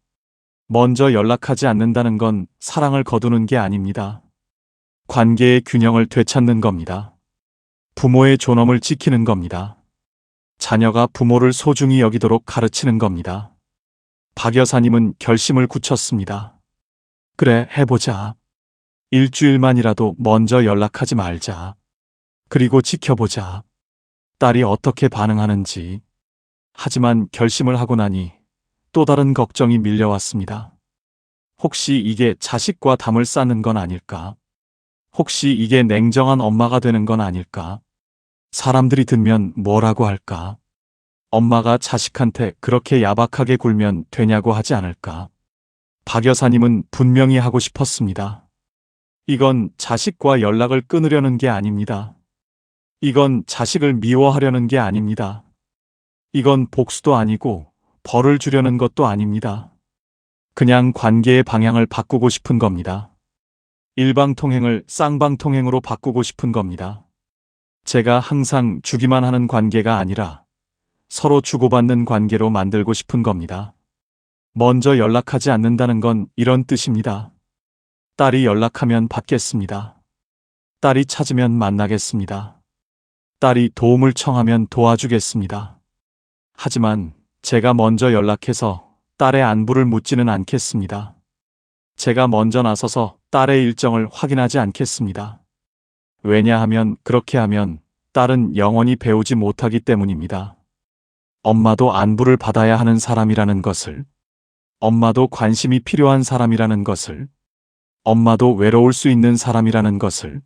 먼저 연락하지 않는다는 건 사랑을 거두는 게 아닙니다. 관계의 균형을 되찾는 겁니다. 부모의 존엄을 지키는 겁니다. 자녀가 부모를 소중히 여기도록 가르치는 겁니다. 박 여사님은 결심을 굳혔습니다. 그래, 해보자. 일주일만이라도 먼저 연락하지 말자. 그리고 지켜보자. 딸이 어떻게 반응하는지. 하지만 결심을 하고 나니 또 다른 걱정이 밀려왔습니다. 혹시 이게 자식과 담을 쌓는 건 아닐까? 혹시 이게 냉정한 엄마가 되는 건 아닐까? 사람들이 듣면 뭐라고 할까? 엄마가 자식한테 그렇게 야박하게 굴면 되냐고 하지 않을까. 박 여사님은 분명히 하고 싶었습니다. 이건 자식과 연락을 끊으려는 게 아닙니다. 이건 자식을 미워하려는 게 아닙니다. 이건 복수도 아니고 벌을 주려는 것도 아닙니다. 그냥 관계의 방향을 바꾸고 싶은 겁니다. 일방통행을 쌍방통행으로 바꾸고 싶은 겁니다. 제가 항상 주기만 하는 관계가 아니라 서로 주고받는 관계로 만들고 싶은 겁니다. 먼저 연락하지 않는다는 건 이런 뜻입니다. 딸이 연락하면 받겠습니다. 딸이 찾으면 만나겠습니다. 딸이 도움을 청하면 도와주겠습니다. 하지만 제가 먼저 연락해서 딸의 안부를 묻지는 않겠습니다. 제가 먼저 나서서 딸의 일정을 확인하지 않겠습니다. 왜냐하면 그렇게 하면 딸은 영원히 배우지 못하기 때문입니다. 엄마도 안부를 받아야 하는 사람이라는 것을, 엄마도 관심이 필요한 사람이라는 것을, 엄마도 외로울 수 있는 사람이라는 것을.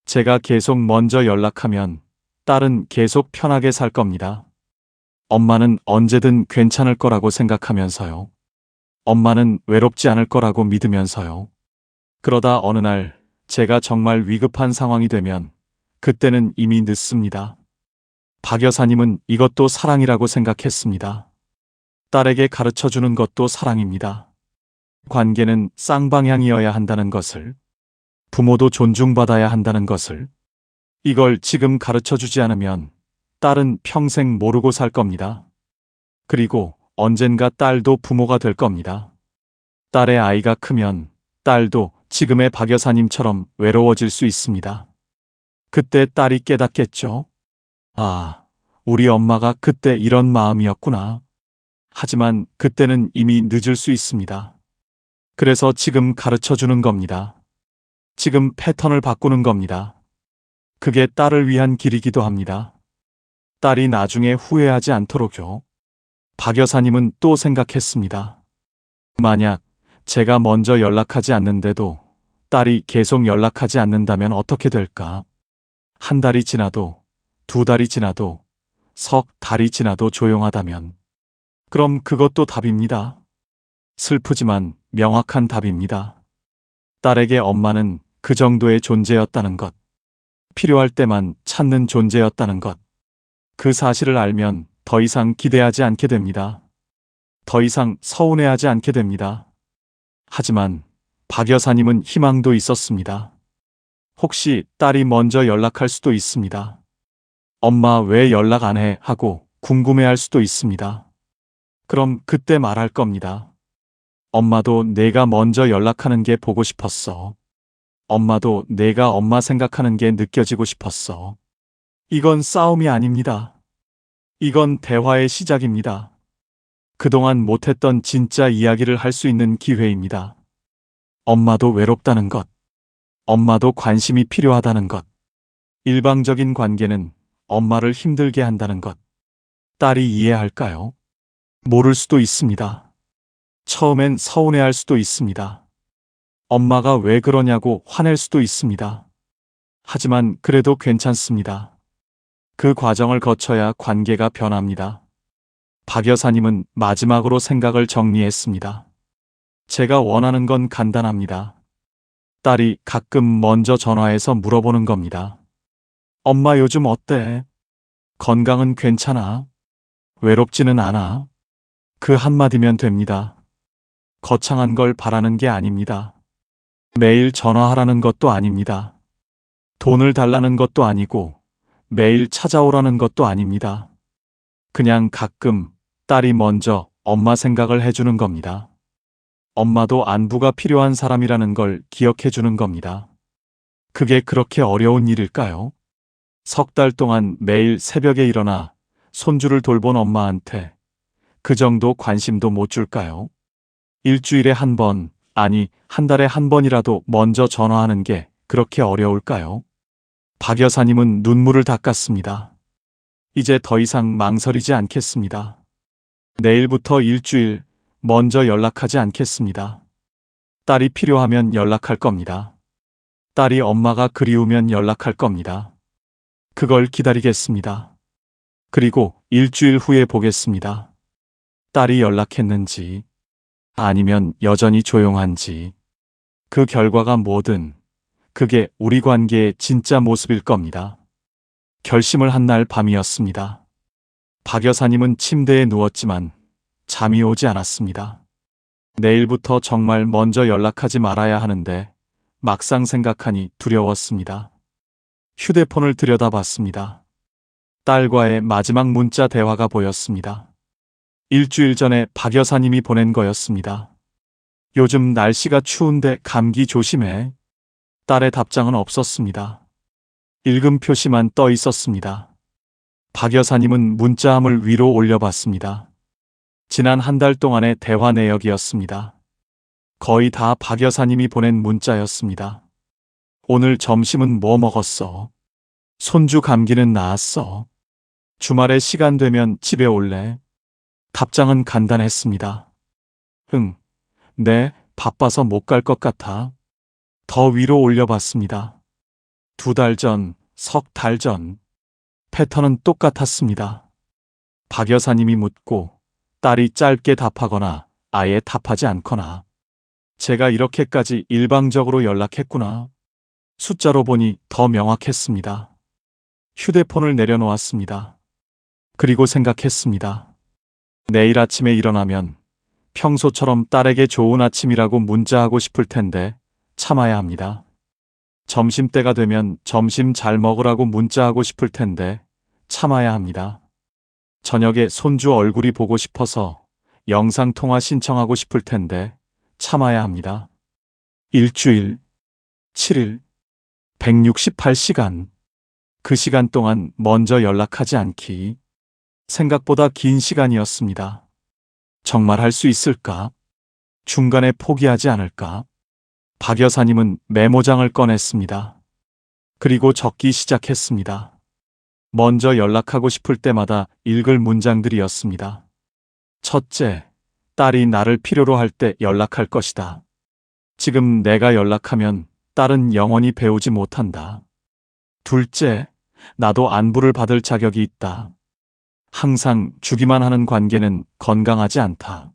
제가 계속 먼저 연락하면 딸은 계속 편하게 살 겁니다. 엄마는 언제든 괜찮을 거라고 생각하면서요. 엄마는 외롭지 않을 거라고 믿으면서요. 그러다 어느 날 제가 정말 위급한 상황이 되면 그때는 이미 늦습니다. 박 여사님은 이것도 사랑이라고 생각했습니다. 딸에게 가르쳐주는 것도 사랑입니다. 관계는 쌍방향이어야 한다는 것을, 부모도 존중받아야 한다는 것을. 이걸 지금 가르쳐주지 않으면 딸은 평생 모르고 살 겁니다. 그리고 언젠가 딸도 부모가 될 겁니다. 딸의 아이가 크면 딸도 지금의 박 여사님처럼 외로워질 수 있습니다. 그때 딸이 깨닫겠죠. 아, 우리 엄마가 그때 이런 마음이었구나. 하지만 그때는 이미 늦을 수 있습니다. 그래서 지금 가르쳐 주는 겁니다. 지금 패턴을 바꾸는 겁니다. 그게 딸을 위한 길이기도 합니다. 딸이 나중에 후회하지 않도록요. 박 여사님은 또 생각했습니다. 만약 제가 먼저 연락하지 않는데도 딸이 계속 연락하지 않는다면 어떻게 될까? 한 달이 지나도, 두 달이 지나도, 석 달이 지나도 조용하다면, 그럼 그것도 답입니다. 슬프지만 명확한 답입니다. 딸에게 엄마는 그 정도의 존재였다는 것, 필요할 때만 찾는 존재였다는 것. 그 사실을 알면 더 이상 기대하지 않게 됩니다. 더 이상 서운해하지 않게 됩니다. 하지만 박 여사님은 희망도 있었습니다. 혹시 딸이 먼저 연락할 수도 있습니다. 엄마 왜 연락 안 해? 하고 궁금해할 수도 있습니다. 그럼 그때 말할 겁니다. 엄마도 내가 먼저 연락하는 게 보고 싶었어. 엄마도 내가 엄마 생각하는 게 느껴지고 싶었어. 이건 싸움이 아닙니다. 이건 대화의 시작입니다. 그동안 못했던 진짜 이야기를 할 수 있는 기회입니다. 엄마도 외롭다는 것. 엄마도 관심이 필요하다는 것. 일방적인 관계는 엄마를 힘들게 한다는 것. 딸이 이해할까요? 모를 수도 있습니다. 처음엔 서운해할 수도 있습니다. 엄마가 왜 그러냐고 화낼 수도 있습니다. 하지만 그래도 괜찮습니다. 그 과정을 거쳐야 관계가 변합니다. 박 여사님은 마지막으로 생각을 정리했습니다. 제가 원하는 건 간단합니다. 딸이 가끔 먼저 전화해서 물어보는 겁니다. 엄마 요즘 어때? 건강은 괜찮아? 외롭지는 않아? 그 한마디면 됩니다. 거창한 걸 바라는 게 아닙니다. 매일 전화하라는 것도 아닙니다. 돈을 달라는 것도 아니고 매일 찾아오라는 것도 아닙니다. 그냥 가끔 딸이 먼저 엄마 생각을 해주는 겁니다. 엄마도 안부가 필요한 사람이라는 걸 기억해 주는 겁니다. 그게 그렇게 어려운 일일까요? 석 달 동안 매일 새벽에 일어나 손주를 돌본 엄마한테 그 정도 관심도 못 줄까요? 일주일에 한 번, 아니 한 달에 한 번이라도 먼저 전화하는 게 그렇게 어려울까요? 박 여사님은 눈물을 닦았습니다. 이제 더 이상 망설이지 않겠습니다. 내일부터 일주일 먼저 연락하지 않겠습니다. 딸이 필요하면 연락할 겁니다. 딸이 엄마가 그리우면 연락할 겁니다. 그걸 기다리겠습니다. 그리고 일주일 후에 보겠습니다. 딸이 연락했는지, 아니면 여전히 조용한지, 그 결과가 뭐든 그게 우리 관계의 진짜 모습일 겁니다. 결심을 한 날 밤이었습니다. 박 여사님은 침대에 누웠지만 잠이 오지 않았습니다. 내일부터 정말 먼저 연락하지 말아야 하는데 막상 생각하니 두려웠습니다. 휴대폰을 들여다봤습니다. 딸과의 마지막 문자 대화가 보였습니다. 일주일 전에 박 여사님이 보낸 거였습니다. 요즘 날씨가 추운데 감기 조심해. 딸의 답장은 없었습니다. 읽음 표시만 떠 있었습니다. 박 여사님은 문자함을 위로 올려봤습니다. 지난 한 달 동안의 대화 내역이었습니다. 거의 다 박 여사님이 보낸 문자였습니다. 오늘 점심은 뭐 먹었어? 손주 감기는 나았어? 주말에 시간 되면 집에 올래? 답장은 간단했습니다. 응, 네, 바빠서 못 갈 것 같아. 더 위로 올려봤습니다. 2달 전, 석 달 전. 패턴은 똑같았습니다. 박 여사님이 묻고 딸이 짧게 답하거나 아예 답하지 않거나. 제가 이렇게까지 일방적으로 연락했구나. 숫자로 보니 더 명확했습니다. 휴대폰을 내려놓았습니다. 그리고 생각했습니다. 내일 아침에 일어나면 평소처럼 딸에게 좋은 아침이라고 문자하고 싶을 텐데 참아야 합니다. 점심때가 되면 점심 잘 먹으라고 문자하고 싶을 텐데 참아야 합니다. 저녁에 손주 얼굴이 보고 싶어서 영상통화 신청하고 싶을 텐데 참아야 합니다. 일주일, 7일, 168시간. 그 시간 동안 먼저 연락하지 않기. 생각보다 긴 시간이었습니다. 정말 할 수 있을까? 중간에 포기하지 않을까? 박 여사님은 메모장을 꺼냈습니다. 그리고 적기 시작했습니다. 먼저 연락하고 싶을 때마다 읽을 문장들이었습니다. 첫째, 딸이 나를 필요로 할 때 연락할 것이다. 지금 내가 연락하면 딸은 영원히 배우지 못한다. 둘째, 나도 안부를 받을 자격이 있다. 항상 주기만 하는 관계는 건강하지 않다.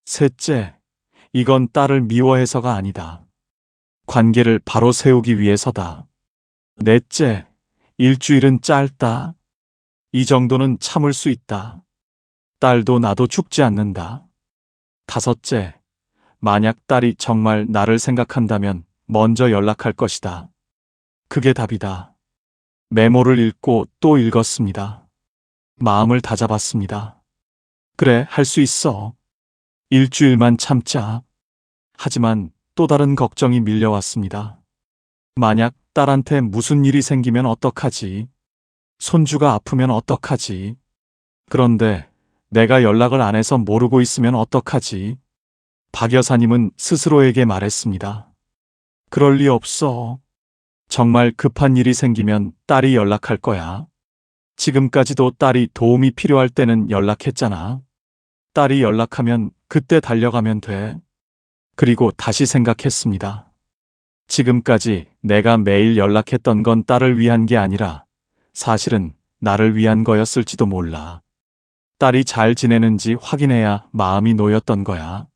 셋째, 이건 딸을 미워해서가 아니다. 관계를 바로 세우기 위해서다. 넷째, 일주일은 짧다. 이 정도는 참을 수 있다. 딸도 나도 죽지 않는다. 다섯째, 만약 딸이 정말 나를 생각한다면 먼저 연락할 것이다. 그게 답이다. 메모를 읽고 또 읽었습니다. 마음을 다잡았습니다. 그래, 할 수 있어. 일주일만 참자. 하지만 또 다른 걱정이 밀려왔습니다. 만약 딸한테 무슨 일이 생기면 어떡하지? 손주가 아프면 어떡하지? 그런데 내가 연락을 안 해서 모르고 있으면 어떡하지? 박 여사님은 스스로에게 말했습니다. 그럴 리 없어. 정말 급한 일이 생기면 딸이 연락할 거야. 지금까지도 딸이 도움이 필요할 때는 연락했잖아. 딸이 연락하면 그때 달려가면 돼. 그리고 다시 생각했습니다. 지금까지 내가 매일 연락했던 건 딸을 위한 게 아니라 사실은 나를 위한 거였을지도 몰라. 딸이 잘 지내는지 확인해야 마음이 놓였던 거야.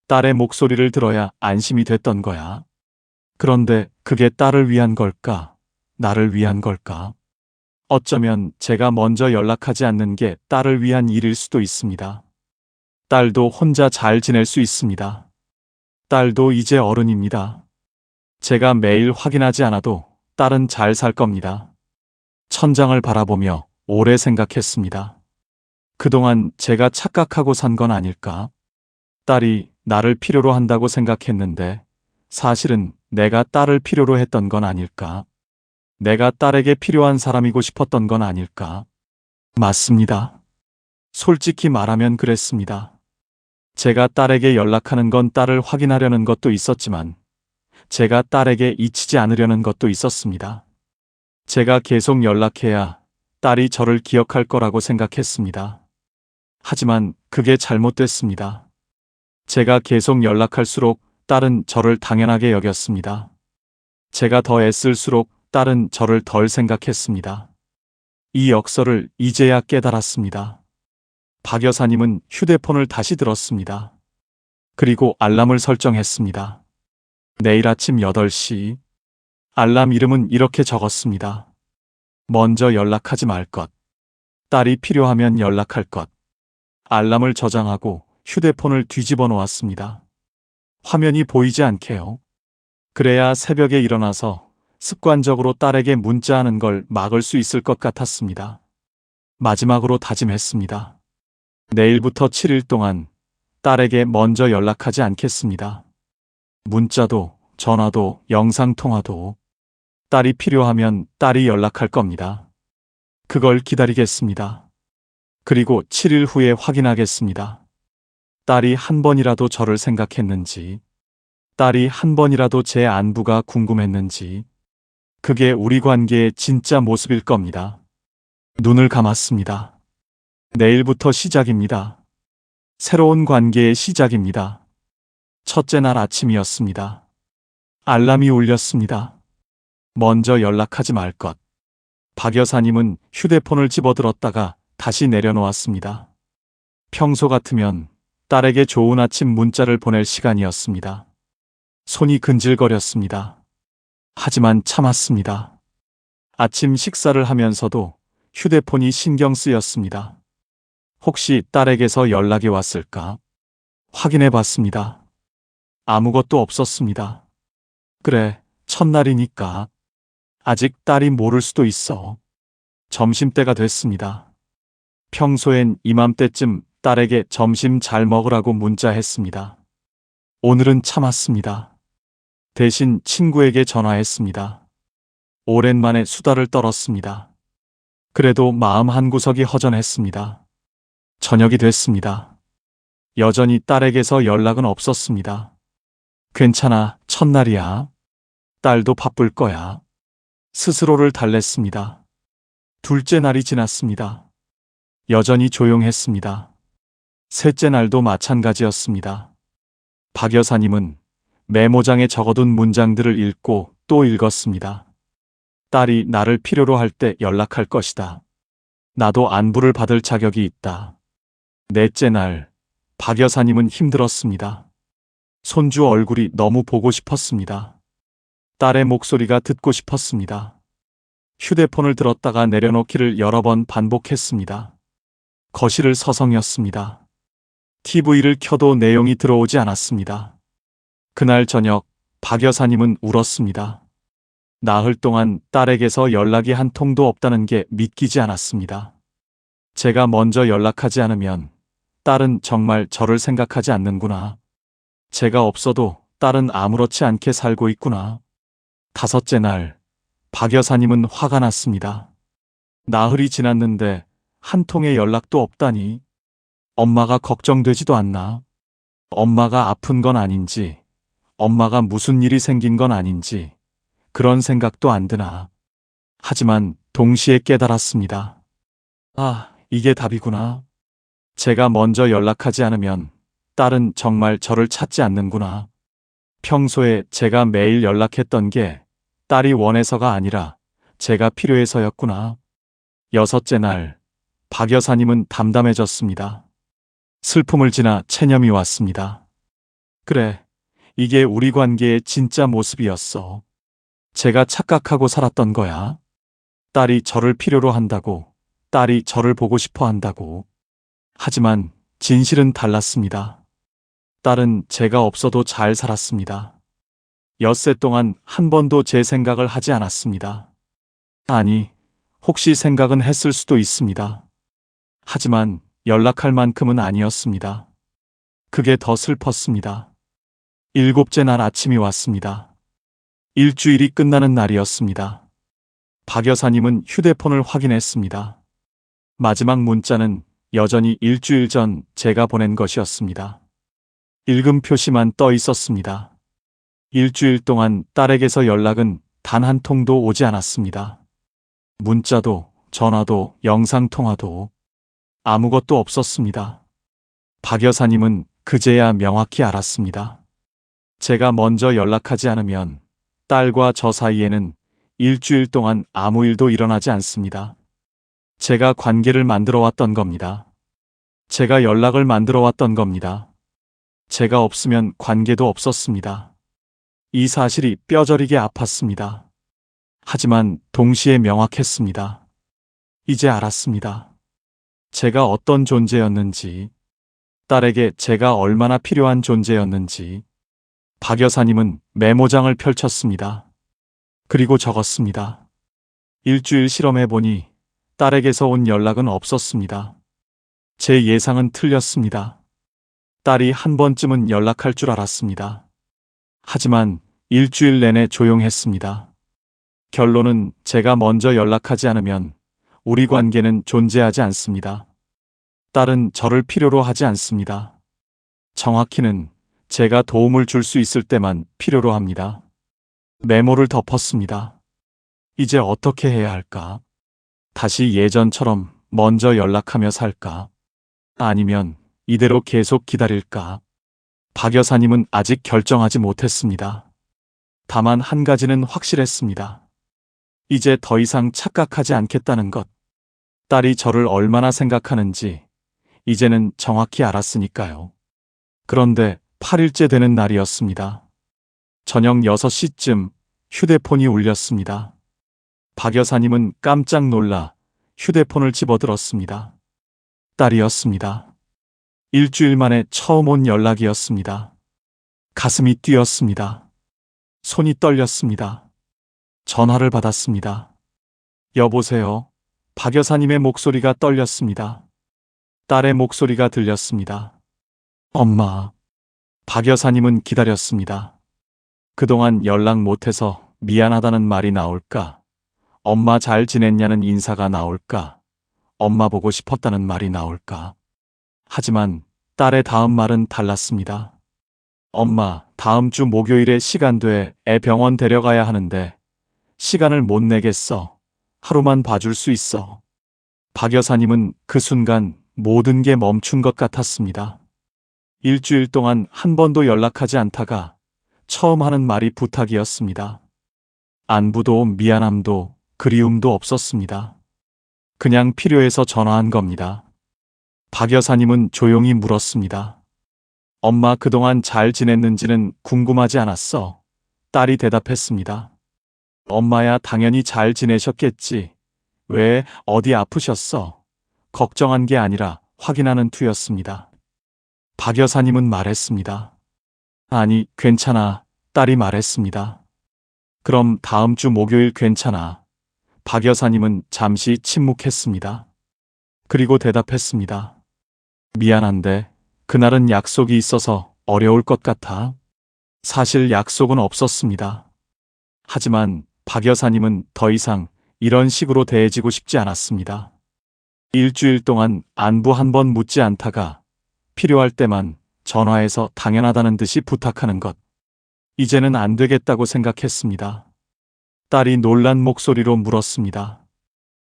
딸의 목소리를 들어야 안심이 됐던 거야. 그런데 그게 딸을 위한 걸까? 나를 위한 걸까? 어쩌면 제가 먼저 연락하지 않는 게 딸을 위한 일일 수도 있습니다. 딸도 혼자 잘 지낼 수 있습니다. 딸도 이제 어른입니다. 제가 매일 확인하지 않아도 딸은 잘 살 겁니다. 천장을 바라보며 오래 생각했습니다. 그동안 제가 착각하고 산 건 아닐까? 딸이 나를 필요로 한다고 생각했는데 사실은 내가 딸을 필요로 했던 건 아닐까? 내가 딸에게 필요한 사람이고 싶었던 건 아닐까? 맞습니다. 솔직히 말하면 그랬습니다. 제가 딸에게 연락하는 건 딸을 확인하려는 것도 있었지만 제가 딸에게 잊히지 않으려는 것도 있었습니다. 제가 계속 연락해야 딸이 저를 기억할 거라고 생각했습니다. 하지만 그게 잘못됐습니다. 제가 계속 연락할수록 딸은 저를 당연하게 여겼습니다. 제가 더 애쓸수록 딸은 저를 덜 생각했습니다. 이 역설을 이제야 깨달았습니다. 박 여사님은 휴대폰을 다시 들었습니다. 그리고 알람을 설정했습니다. 내일 아침 8시. 알람 이름은 이렇게 적었습니다. 먼저 연락하지 말 것. 딸이 필요하면 연락할 것. 알람을 저장하고 휴대폰을 뒤집어 놓았습니다. 화면이 보이지 않게요. 그래야 새벽에 일어나서 습관적으로 딸에게 문자하는 걸 막을 수 있을 것 같았습니다. 마지막으로 다짐했습니다. 내일부터 7일 동안 딸에게 먼저 연락하지 않겠습니다. 문자도, 전화도, 영상통화도. 딸이 필요하면 딸이 연락할 겁니다. 그걸 기다리겠습니다. 그리고 7일 후에 확인하겠습니다. 딸이 한 번이라도 저를 생각했는지, 딸이 한 번이라도 제 안부가 궁금했는지, 그게 우리 관계의 진짜 모습일 겁니다. 눈을 감았습니다. 내일부터 시작입니다. 새로운 관계의 시작입니다. 첫째 날 아침이었습니다. 알람이 울렸습니다. 먼저 연락하지 말 것. 박 여사님은 휴대폰을 집어들었다가 다시 내려놓았습니다. 평소 같으면 딸에게 좋은 아침 문자를 보낼 시간이었습니다. 손이 근질거렸습니다. 하지만 참았습니다. 아침 식사를 하면서도 휴대폰이 신경 쓰였습니다. 혹시 딸에게서 연락이 왔을까? 확인해 봤습니다. 아무것도 없었습니다. 그래, 첫날이니까. 아직 딸이 모를 수도 있어. 점심때가 됐습니다. 평소엔 이맘때쯤 딸에게 점심 잘 먹으라고 문자했습니다. 오늘은 참았습니다. 대신 친구에게 전화했습니다. 오랜만에 수다를 떨었습니다. 그래도 마음 한구석이 허전했습니다. 저녁이 됐습니다. 여전히 딸에게서 연락은 없었습니다. 괜찮아, 첫날이야. 딸도 바쁠 거야. 스스로를 달랬습니다. 둘째 날이 지났습니다. 여전히 조용했습니다. 셋째 날도 마찬가지였습니다. 박 여사님은 메모장에 적어둔 문장들을 읽고 또 읽었습니다. 딸이 나를 필요로 할 때 연락할 것이다. 나도 안부를 받을 자격이 있다. 넷째 날, 박 여사님은 힘들었습니다. 손주 얼굴이 너무 보고 싶었습니다. 딸의 목소리가 듣고 싶었습니다. 휴대폰을 들었다가 내려놓기를 여러 번 반복했습니다. 거실을 서성였습니다. TV를 켜도 내용이 들어오지 않았습니다. 그날 저녁, 박 여사님은 울었습니다. 나흘 동안 딸에게서 연락이 한 통도 없다는 게 믿기지 않았습니다. 제가 먼저 연락하지 않으면 딸은 정말 저를 생각하지 않는구나. 제가 없어도 딸은 아무렇지 않게 살고 있구나. 다섯째 날, 박 여사님은 화가 났습니다. 나흘이 지났는데 한 통의 연락도 없다니. 엄마가 걱정되지도 않나? 엄마가 아픈 건 아닌지, 엄마가 무슨 일이 생긴 건 아닌지, 그런 생각도 안 드나. 하지만 동시에 깨달았습니다. 아, 이게 답이구나. 제가 먼저 연락하지 않으면 딸은 정말 저를 찾지 않는구나. 평소에 제가 매일 연락했던 게 딸이 원해서가 아니라 제가 필요해서였구나. 여섯째 날, 박 여사님은 담담해졌습니다. 슬픔을 지나 체념이 왔습니다. 그래, 이게 우리 관계의 진짜 모습이었어. 제가 착각하고 살았던 거야. 딸이 저를 필요로 한다고, 딸이 저를 보고 싶어 한다고. 하지만 진실은 달랐습니다. 딸은 제가 없어도 잘 살았습니다. 엿새 동안 한 번도 제 생각을 하지 않았습니다. 아니, 혹시 생각은 했을 수도 있습니다. 하지만 연락할 만큼은 아니었습니다. 그게 더 슬펐습니다. 일곱째 날 아침이 왔습니다. 일주일이 끝나는 날이었습니다. 박 여사님은 휴대폰을 확인했습니다. 마지막 문자는 여전히 일주일 전 제가 보낸 것이었습니다. 읽음 표시만 떠 있었습니다. 일주일 동안 딸에게서 연락은 단 한 통도 오지 않았습니다. 문자도, 전화도, 영상통화도 아무것도 없었습니다. 박 여사님은 그제야 명확히 알았습니다. 제가 먼저 연락하지 않으면 딸과 저 사이에는 일주일 동안 아무 일도 일어나지 않습니다. 제가 관계를 만들어 왔던 겁니다. 제가 연락을 만들어 왔던 겁니다. 제가 없으면 관계도 없었습니다. 이 사실이 뼈저리게 아팠습니다. 하지만 동시에 명확했습니다. 이제 알았습니다. 제가 어떤 존재였는지, 딸에게 제가 얼마나 필요한 존재였는지. 박 여사님은 메모장을 펼쳤습니다. 그리고 적었습니다. 일주일 실험해보니 딸에게서 온 연락은 없었습니다. 제 예상은 틀렸습니다. 딸이 한 번쯤은 연락할 줄 알았습니다. 하지만 일주일 내내 조용했습니다. 결론은 제가 먼저 연락하지 않으면 우리 관계는 존재하지 않습니다. 딸은 저를 필요로 하지 않습니다. 정확히는 제가 도움을 줄 수 있을 때만 필요로 합니다. 메모를 덮었습니다. 이제 어떻게 해야 할까? 다시 예전처럼 먼저 연락하며 살까? 아니면 이대로 계속 기다릴까? 박 여사님은 아직 결정하지 못했습니다. 다만 한 가지는 확실했습니다. 이제 더 이상 착각하지 않겠다는 것. 딸이 저를 얼마나 생각하는지 이제는 정확히 알았으니까요. 그런데 8일째 되는 날이었습니다. 저녁 6시쯤 휴대폰이 울렸습니다. 박 여사님은 깜짝 놀라 휴대폰을 집어들었습니다. 딸이었습니다. 일주일 만에 처음 온 연락이었습니다. 가슴이 뛰었습니다. 손이 떨렸습니다. 전화를 받았습니다. 여보세요. 박 여사님의 목소리가 떨렸습니다. 딸의 목소리가 들렸습니다. 엄마. 박 여사님은 기다렸습니다. 그동안 연락 못해서 미안하다는 말이 나올까? 엄마 잘 지냈냐는 인사가 나올까? 엄마 보고 싶었다는 말이 나올까? 하지만 딸의 다음 말은 달랐습니다. 엄마, 다음 주 목요일에 시간 돼 애 병원 데려가야 하는데 시간을 못 내겠어. 하루만 봐줄 수 있어. 박 여사님은 그 순간 모든 게 멈춘 것 같았습니다. 일주일 동안 한 번도 연락하지 않다가 처음 하는 말이 부탁이었습니다. 안부도 미안함도 그리움도 없었습니다. 그냥 필요해서 전화한 겁니다. 박 여사님은 조용히 물었습니다. 엄마 그동안 잘 지냈는지는 궁금하지 않았어. 딸이 대답했습니다. 엄마야 당연히 잘 지내셨겠지. 왜 어디 아프셨어? 걱정한 게 아니라 확인하는 투였습니다. 박 여사님은 말했습니다. 아니, 괜찮아. 딸이 말했습니다. 그럼 다음 주 목요일 괜찮아. 박 여사님은 잠시 침묵했습니다. 그리고 대답했습니다. 미안한데 그날은 약속이 있어서 어려울 것 같아. 사실 약속은 없었습니다. 하지만 박 여사님은 더 이상 이런 식으로 대해지고 싶지 않았습니다. 일주일 동안 안부 한 번 묻지 않다가 필요할 때만 전화해서 당연하다는 듯이 부탁하는 것. 이제는 안 되겠다고 생각했습니다. 딸이 놀란 목소리로 물었습니다.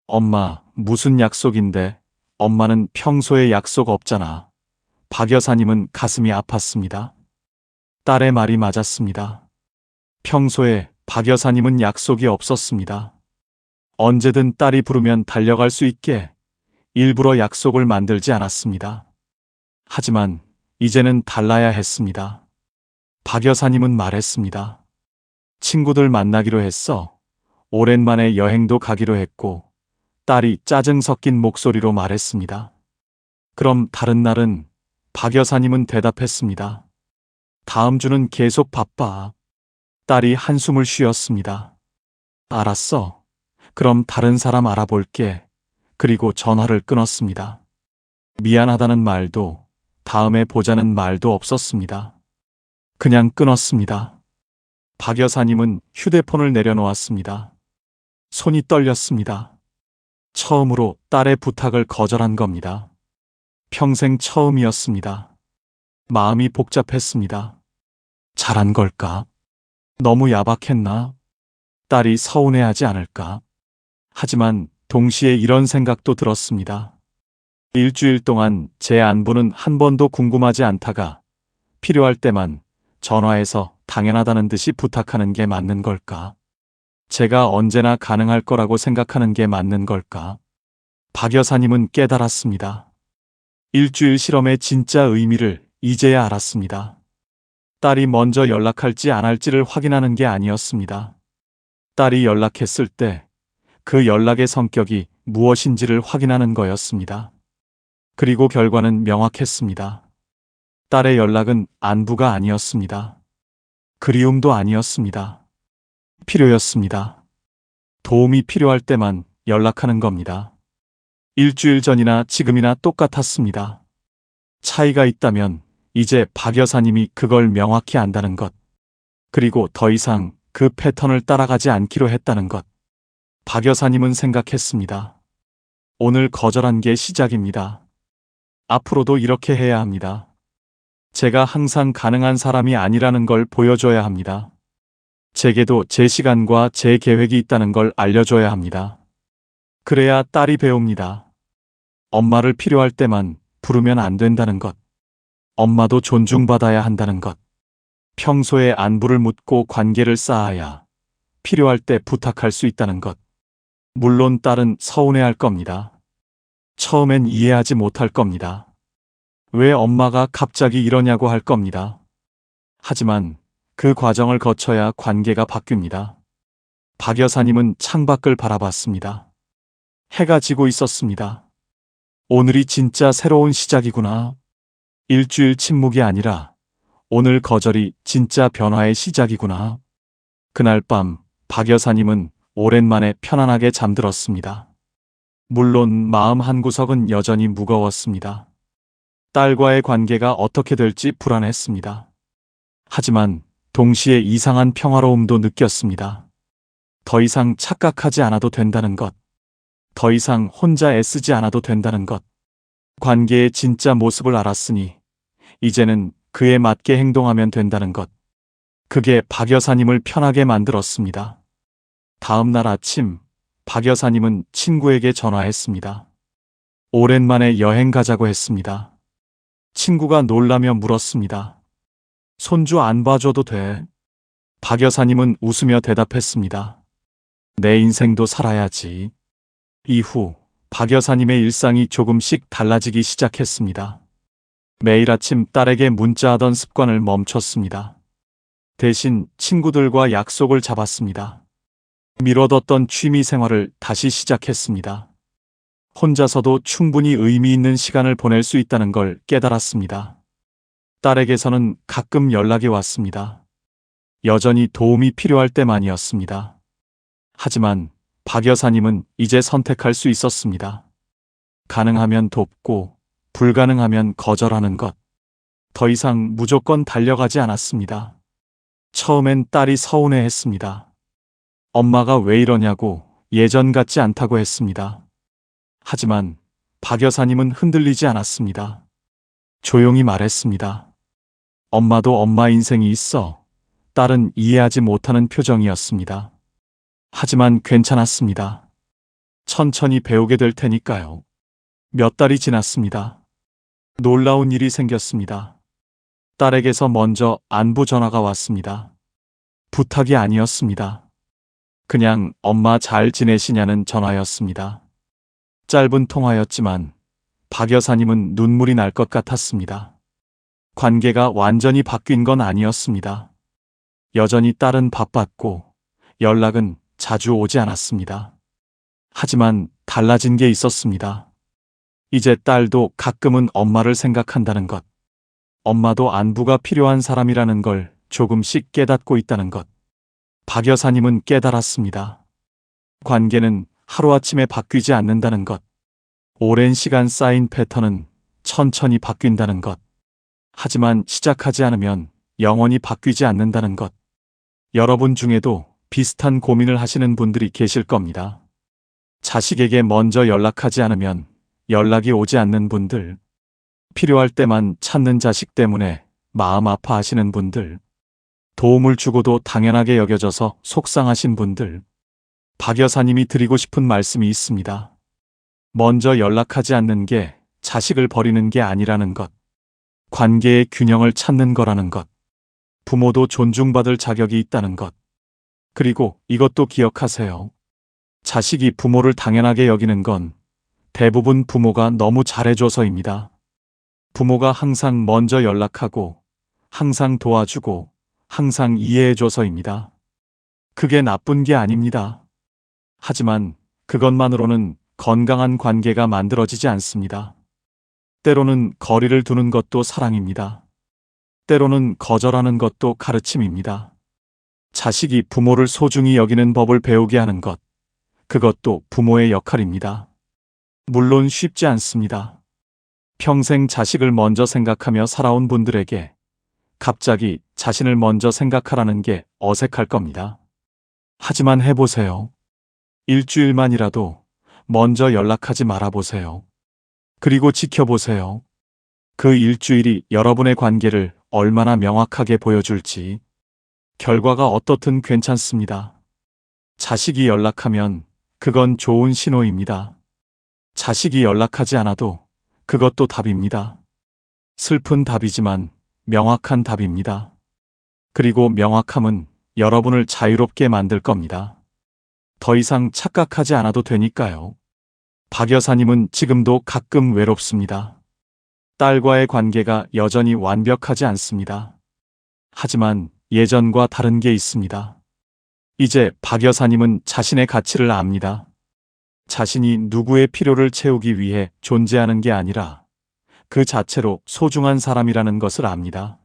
엄마, 무슨 약속인데? 엄마는 평소에 약속 없잖아. 박 여사님은 가슴이 아팠습니다. 딸의 말이 맞았습니다. 평소에 박 여사님은 약속이 없었습니다. 언제든 딸이 부르면 달려갈 수 있게 일부러 약속을 만들지 않았습니다. 하지만 이제는 달라야 했습니다. 박 여사님은 말했습니다. 친구들 만나기로 했어. 오랜만에 여행도 가기로 했고, 딸이 짜증 섞인 목소리로 말했습니다. 그럼 다른 날은? 박 여사님은 대답했습니다. 다음 주는 계속 바빠. 딸이 한숨을 쉬었습니다. 알았어. 그럼 다른 사람 알아볼게. 그리고 전화를 끊었습니다. 미안하다는 말도 다음에 보자는 말도 없었습니다. 그냥 끊었습니다. 박 여사님은 휴대폰을 내려놓았습니다. 손이 떨렸습니다. 처음으로 딸의 부탁을 거절한 겁니다. 평생 처음이었습니다. 마음이 복잡했습니다. 잘한 걸까? 너무 야박했나? 딸이 서운해하지 않을까? 하지만 동시에 이런 생각도 들었습니다. 일주일 동안 제 안부는 한 번도 궁금하지 않다가 필요할 때만 전화해서 당연하다는 듯이 부탁하는 게 맞는 걸까? 제가 언제나 가능할 거라고 생각하는 게 맞는 걸까? 박 여사님은 깨달았습니다. 일주일 실험의 진짜 의미를 이제야 알았습니다. 딸이 먼저 연락할지 안 할지를 확인하는 게 아니었습니다. 딸이 연락했을 때 그 연락의 성격이 무엇인지를 확인하는 거였습니다. 그리고 결과는 명확했습니다. 딸의 연락은 안부가 아니었습니다. 그리움도 아니었습니다. 필요였습니다. 도움이 필요할 때만 연락하는 겁니다. 일주일 전이나 지금이나 똑같았습니다. 차이가 있다면 이제 박 여사님이 그걸 명확히 안다는 것. 그리고 더 이상 그 패턴을 따라가지 않기로 했다는 것. 박 여사님은 생각했습니다. 오늘 거절한 게 시작입니다. 앞으로도 이렇게 해야 합니다. 제가 항상 가능한 사람이 아니라는 걸 보여줘야 합니다. 제게도 제 시간과 제 계획이 있다는 걸 알려줘야 합니다. 그래야 딸이 배웁니다. 엄마를 필요할 때만 부르면 안 된다는 것. 엄마도 존중받아야 한다는 것. 평소에 안부를 묻고 관계를 쌓아야 필요할 때 부탁할 수 있다는 것. 물론 딸은 서운해할 겁니다. 처음엔 이해하지 못할 겁니다. 왜 엄마가 갑자기 이러냐고 할 겁니다. 하지만 그 과정을 거쳐야 관계가 바뀝니다. 박 여사님은 창밖을 바라봤습니다. 해가 지고 있었습니다. 오늘이 진짜 새로운 시작이구나. 일주일 침묵이 아니라 오늘 거절이 진짜 변화의 시작이구나. 그날 밤 박 여사님은 오랜만에 편안하게 잠들었습니다. 물론 마음 한구석은 여전히 무거웠습니다. 딸과의 관계가 어떻게 될지 불안했습니다. 하지만 동시에 이상한 평화로움도 느꼈습니다. 더 이상 착각하지 않아도 된다는 것. 더 이상 혼자 애쓰지 않아도 된다는 것. 관계의 진짜 모습을 알았으니 이제는 그에 맞게 행동하면 된다는 것. 그게 박 여사님을 편하게 만들었습니다. 다음 날 아침 박 여사님은 친구에게 전화했습니다. 오랜만에 여행 가자고 했습니다. 친구가 놀라며 물었습니다. 손주 안 봐줘도 돼? 박 여사님은 웃으며 대답했습니다. 내 인생도 살아야지. 이후 박 여사님의 일상이 조금씩 달라지기 시작했습니다. 매일 아침 딸에게 문자하던 습관을 멈췄습니다. 대신 친구들과 약속을 잡았습니다. 미뤄뒀던 취미 생활을 다시 시작했습니다. 혼자서도 충분히 의미 있는 시간을 보낼 수 있다는 걸 깨달았습니다. 딸에게서는 가끔 연락이 왔습니다. 여전히 도움이 필요할 때만이었습니다. 하지만 박 여사님은 이제 선택할 수 있었습니다. 가능하면 돕고 불가능하면 거절하는 것. 더 이상 무조건 달려가지 않았습니다. 처음엔 딸이 서운해했습니다. 엄마가 왜 이러냐고 예전 같지 않다고 했습니다. 하지만 박 여사님은 흔들리지 않았습니다. 조용히 말했습니다. 엄마도 엄마 인생이 있어. 딸은 이해하지 못하는 표정이었습니다. 하지만 괜찮았습니다. 천천히 배우게 될 테니까요. 몇 달이 지났습니다. 놀라운 일이 생겼습니다. 딸에게서 먼저 안부 전화가 왔습니다. 부탁이 아니었습니다. 그냥 엄마 잘 지내시냐는 전화였습니다. 짧은 통화였지만 박 여사님은 눈물이 날 것 같았습니다. 관계가 완전히 바뀐 건 아니었습니다. 여전히 딸은 바빴고 연락은 자주 오지 않았습니다. 하지만 달라진 게 있었습니다. 이제 딸도 가끔은 엄마를 생각한다는 것. 엄마도 안부가 필요한 사람이라는 걸 조금씩 깨닫고 있다는 것. 박 여사님은 깨달았습니다. 관계는 하루아침에 바뀌지 않는다는 것. 오랜 시간 쌓인 패턴은 천천히 바뀐다는 것. 하지만 시작하지 않으면 영원히 바뀌지 않는다는 것. 여러분 중에도 비슷한 고민을 하시는 분들이 계실 겁니다. 자식에게 먼저 연락하지 않으면 연락이 오지 않는 분들. 필요할 때만 찾는 자식 때문에 마음 아파하시는 분들. 도움을 주고도 당연하게 여겨져서 속상하신 분들. 박 여사님이 드리고 싶은 말씀이 있습니다. 먼저 연락하지 않는 게 자식을 버리는 게 아니라는 것. 관계의 균형을 찾는 거라는 것. 부모도 존중받을 자격이 있다는 것. 그리고 이것도 기억하세요. 자식이 부모를 당연하게 여기는 건 대부분 부모가 너무 잘해줘서입니다. 부모가 항상 먼저 연락하고, 항상 도와주고, 항상 이해해줘서입니다. 그게 나쁜 게 아닙니다. 하지만 그것만으로는 건강한 관계가 만들어지지 않습니다. 때로는 거리를 두는 것도 사랑입니다. 때로는 거절하는 것도 가르침입니다. 자식이 부모를 소중히 여기는 법을 배우게 하는 것, 그것도 부모의 역할입니다. 물론 쉽지 않습니다. 평생 자식을 먼저 생각하며 살아온 분들에게 갑자기 자신을 먼저 생각하라는 게 어색할 겁니다. 하지만 해보세요. 일주일만이라도 먼저 연락하지 말아보세요. 그리고 지켜보세요. 그 일주일이 여러분의 관계를 얼마나 명확하게 보여줄지. 결과가 어떻든 괜찮습니다. 자식이 연락하면 그건 좋은 신호입니다. 자식이 연락하지 않아도 그것도 답입니다. 슬픈 답이지만 명확한 답입니다. 그리고 명확함은 여러분을 자유롭게 만들 겁니다. 더 이상 착각하지 않아도 되니까요. 박 여사님은 지금도 가끔 외롭습니다. 딸과의 관계가 여전히 완벽하지 않습니다. 하지만 예전과 다른 게 있습니다. 이제 박 여사님은 자신의 가치를 압니다. 자신이 누구의 필요를 채우기 위해 존재하는 게 아니라 그 자체로 소중한 사람이라는 것을 압니다.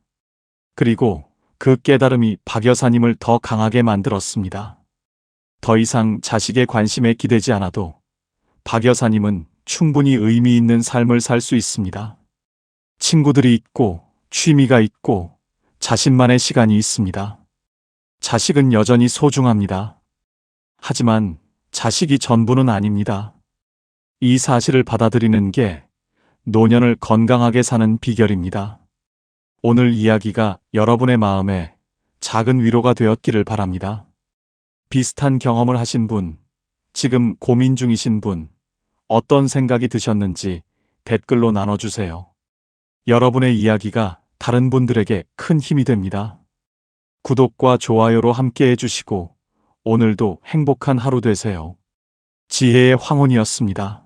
그리고 그 깨달음이 박 여사님을 더 강하게 만들었습니다. 더 이상 자식의 관심에 기대지 않아도 박 여사님은 충분히 의미 있는 삶을 살 수 있습니다. 친구들이 있고 취미가 있고 자신만의 시간이 있습니다. 자식은 여전히 소중합니다. 하지만 자식이 전부는 아닙니다. 이 사실을 받아들이는 게 노년을 건강하게 사는 비결입니다. 오늘 이야기가 여러분의 마음에 작은 위로가 되었기를 바랍니다. 비슷한 경험을 하신 분, 지금 고민 중이신 분, 어떤 생각이 드셨는지 댓글로 나눠주세요. 여러분의 이야기가 다른 분들에게 큰 힘이 됩니다. 구독과 좋아요로 함께 해주시고 오늘도 행복한 하루 되세요. 지혜의 황혼이었습니다.